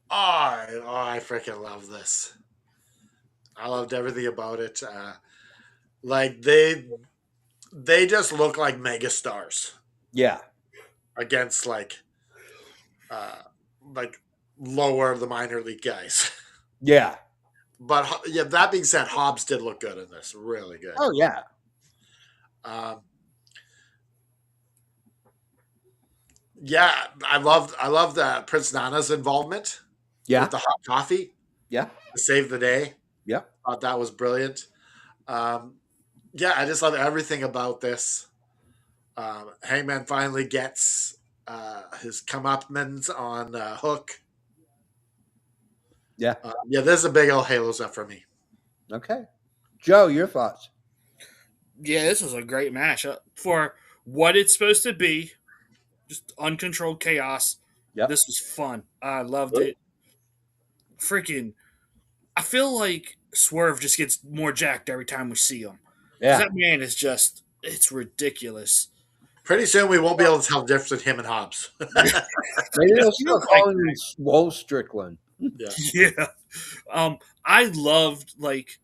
I freaking love this. I loved everything about it. Like they just look like mega stars Yeah. against like lower of the minor league guys. Yeah. But yeah, that being said, Hobbs did look good in this. Really good. Oh, yeah. Yeah, I love the Prince Nana's involvement Yeah. with the hot coffee Yeah. to save the day. Yeah. Thought that was brilliant. Yeah, I just love everything about this. Hangman finally gets his comeuppance on Hook. Yeah. Yeah, this is a big old Halos up for me. Okay. Joe, your thoughts? Yeah, this was a great match for what it's supposed to be. Just uncontrolled chaos. Yep. This was fun. I loved it. Freaking, I feel like Swerve just gets more jacked every time we see him. Yeah. That man is just, it's ridiculous. Pretty soon we won't be able to tell the difference between him and Hobbs. Maybe they'll still call him Swole Strickland. Yeah. Yeah. I loved, like,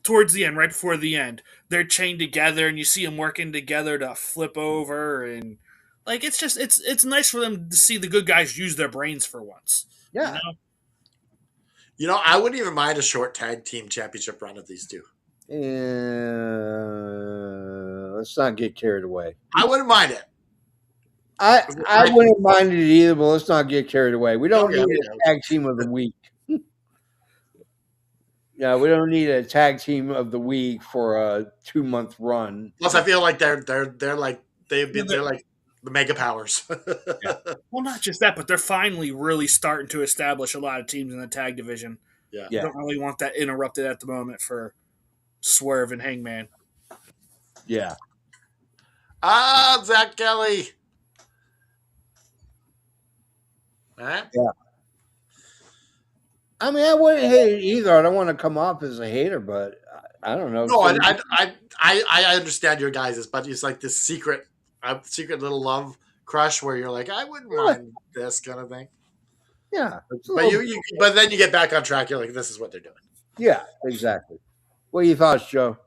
towards the end, right before the end, they're chained together and you see them working together to flip over, and like it's nice for them to see the good guys use their brains for once. Yeah. You know, I wouldn't even mind a short tag team championship run of these two. Let's not get carried away. I wouldn't mind it. I wouldn't mind it either, but let's not get carried away. We don't Okay, need a tag team of the week. Yeah, we don't need a tag team of the week for a 2-month run. Plus, I feel like they're like they're like the mega powers. Yeah. Well, not just that, but they're finally really starting to establish a lot of teams in the tag division. Yeah. You don't really want that interrupted at the moment for Swerve and Hangman. Yeah. Zach Kelly. Huh? Yeah. I mean, I wouldn't hate it either. I don't want to come off as a hater, but I don't know. No, I understand your guys', but it's like this secret little love crush where you're like, I wouldn't mind this kind of thing. Yeah. But then you get back on track. You're like, this is what they're doing. Yeah, exactly. What are your thoughts, Joe?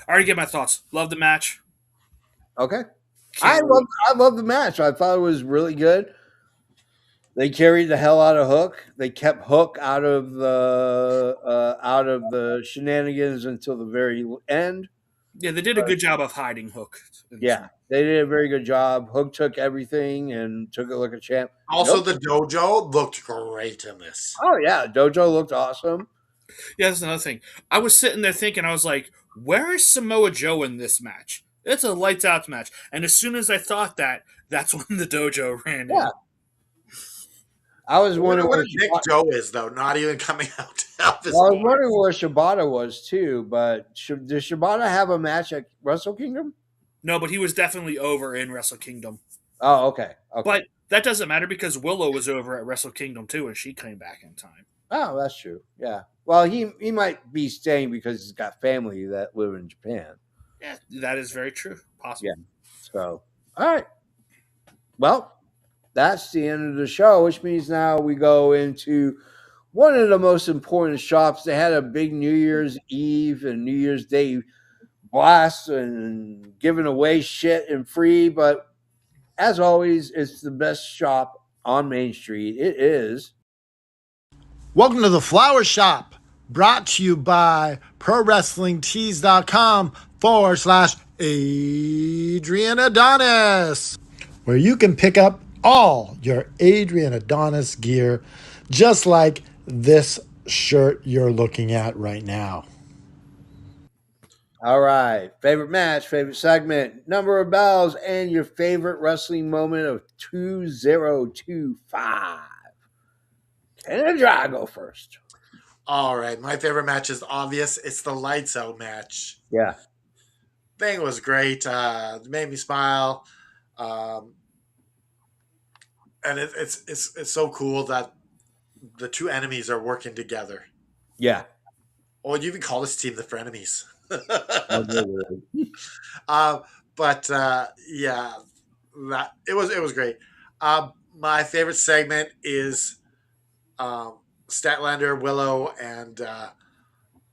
I already get my thoughts. Love the match. Okay. I love the match. I thought it was really good. They carried the hell out of Hook. They kept Hook out of the shenanigans until the very end. Yeah, they did a good job of hiding Hook. Yeah, they did a very good job. Hook took everything and took it like a champ. Also, the dojo looked great in this. Oh yeah, Dojo looked awesome. Yeah, that's another thing. I was sitting there thinking, I was like, where is Samoa Joe in this match? It's a lights out match. And as soon as I thought that, that's when the dojo ran Yeah. in. I was I wonder wondering what where Nick Joe is, though, not even coming out to help his I was boy. wondering where Shibata was too, but does Shibata have a match at Wrestle Kingdom? No, but he was definitely over in Wrestle Kingdom. Oh, okay. Okay. But that doesn't matter because Willow was over at Wrestle Kingdom too, and she came back in time. Oh, that's true. Yeah. Well, he might be staying because he's got family that live in Japan. Yeah, that is very true. Possible. Yeah. So, all right. Well, that's the end of the show, which means now we go into one of the most important shops. They had a big New Year's Eve and New Year's Day blast and giving away shit and free, but as always, it's the best shop on Main Street. It is. Welcome to the Flower Shop, brought to you by ProWrestlingTees.com/Adrian Adonis, where you can pick up all your Adrian Adonis gear, just like this shirt you're looking at right now. All right. Favorite match, favorite segment, number of bells, and your favorite wrestling moment of 2025. Can I go first? All right, my favorite match is obvious. It's the lights out match. Yeah. Thing was great. It made me smile, and it's so cool that the two enemies are working together. Yeah. Oh, you even call this team the frenemies. Yeah, that it was great. My favorite segment is Statlander, Willow, and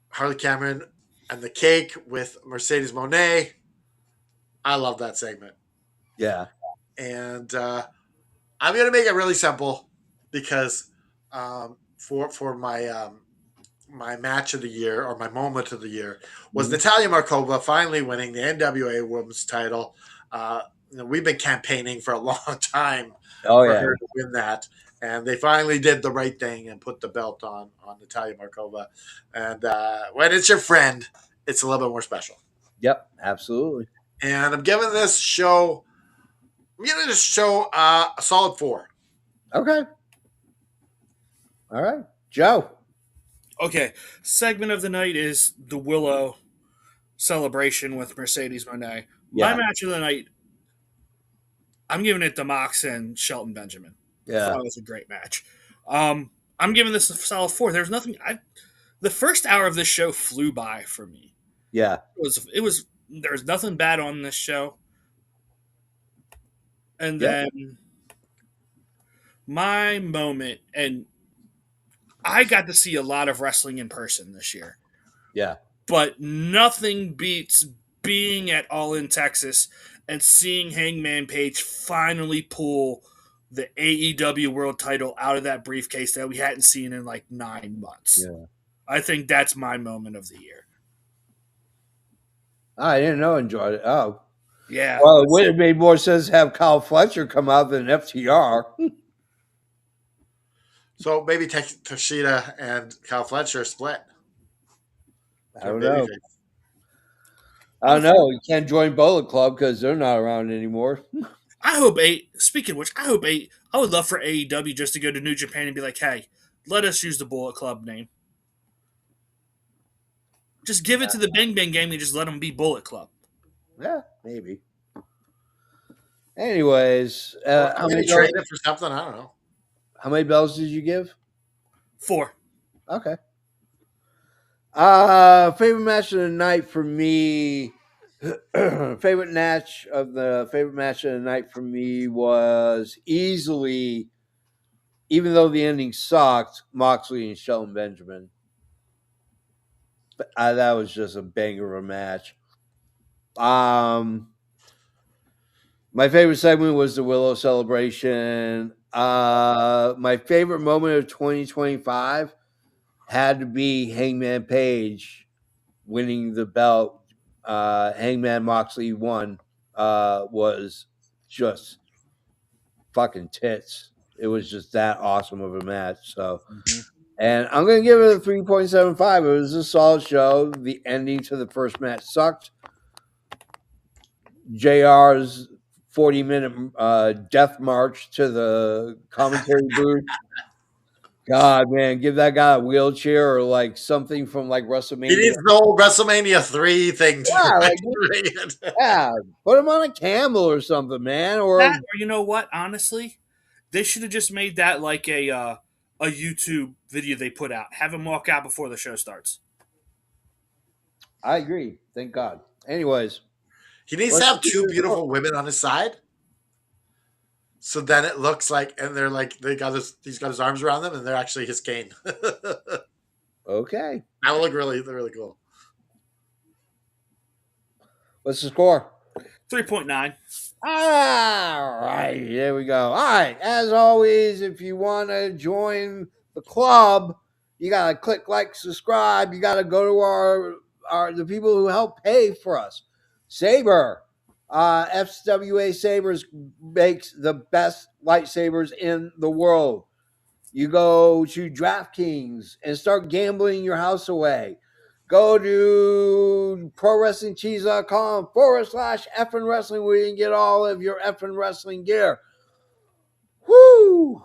Harley Cameron, and the cake with Mercedes Moné. I love that segment. Yeah. And I'm gonna make it really simple because for my my match of the year or my moment of the year was Natalia Markova finally winning the NWA Women's title. We've been campaigning for a long time for her to win that, and they finally did the right thing and put the belt on Natalia Markova. And when it's your friend, it's a little bit more special. Yep, absolutely. And I'm giving this show a solid 4. Okay. All right. Joe. Okay, segment of the night is the Willow celebration with Mercedes Moné. Yeah. My match of the night, I'm giving it to Mox and Shelton Benjamin. Yeah. That was a great match. I'm giving this a solid 4. There's nothing. The first hour of this show flew by for me. Yeah. It was. There's nothing bad on this show. And then my moment, and I got to see a lot of wrestling in person this year. Yeah. But nothing beats being at All In Texas and seeing Hangman Page finally pull the AEW World title out of that briefcase that we hadn't seen in like 9 months. Yeah. I think that's my moment of the year. I didn't know enjoyed it. Oh. Yeah. Well, it would have made more sense to have Kyle Fletcher come out than FTR. So maybe Tashida and Kyle Fletcher split. I don't know. You can't join Bullet Club because they're not around anymore. I hope speaking of which, I would love for AEW just to go to New Japan and be like, hey, let us use the Bullet Club name. Just give it to the Bang Bang Gang and just let them be Bullet Club. Yeah, maybe. Anyways, I'm going to trade it for something. I don't know. How many bells did you give? 4. Okay. Favorite match of the night for me. favorite match of the night for me was easily, even though the ending sucked, Moxley and Shelton Benjamin. That was just a banger of a match. My favorite segment was the Willow celebration. My favorite moment of 2025 had to be Hangman Page winning the belt. Hangman Moxley won. Was just fucking tits. It was just that awesome of a match. So, and I'm going to give it a 3.75. It was a solid show. The ending to the first match sucked. JR's 40-minute death march to the commentary booth. God, man, give that guy a wheelchair or like something from like He WrestleMania. needs the whole WrestleMania 3 thing to Yeah, like, activate it. yeah, put him on a camel or something, man. Or That, or you know what? Honestly, they should have just made that like a YouTube video they put out. Have him walk out before the show starts. I agree. Thank God. Anyways, He needs to have two beautiful women on his side. So then it looks like, and they're like, he's got his arms around them, and they're actually his cane. okay. That would look really cool. What's the score? 3.9. All right, there we go. All right, as always, if you want to join the club, you gotta click like, subscribe. You gotta go to the people who help pay for us. Saber, FWA Sabers makes the best lightsabers in the world. You go to DraftKings and start gambling your house away. Go to ProWrestlingTees.com/effing wrestling where you can get all of your effing wrestling gear. Woo!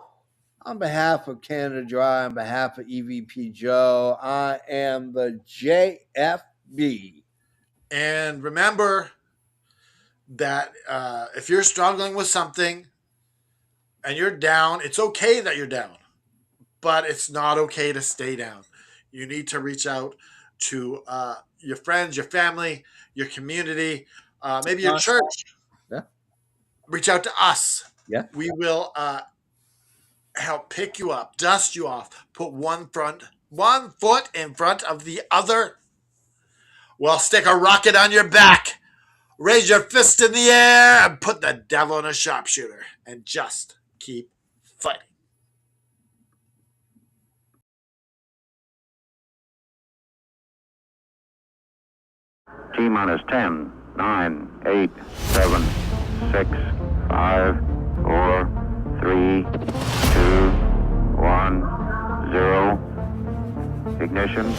On behalf of Canada Dry, on behalf of EVP Joe, I am the JFB. And remember that if you're struggling with something and you're down, it's okay that you're down, but it's not okay to stay down. You need to reach out to your friends, your family, your community, maybe your church. Yeah. Reach out to us. Yeah. We will help pick you up, dust you off, put one foot in front of the other. We'll stick a rocket on your back, raise your fist in the air, and put the devil in a sharpshooter, and just keep fighting. T-minus 10, 9, 8, 7, 6, 5, 4, 3, 2, 1, 0. Ignition.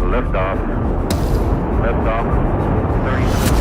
Liftoff. 30 minutes.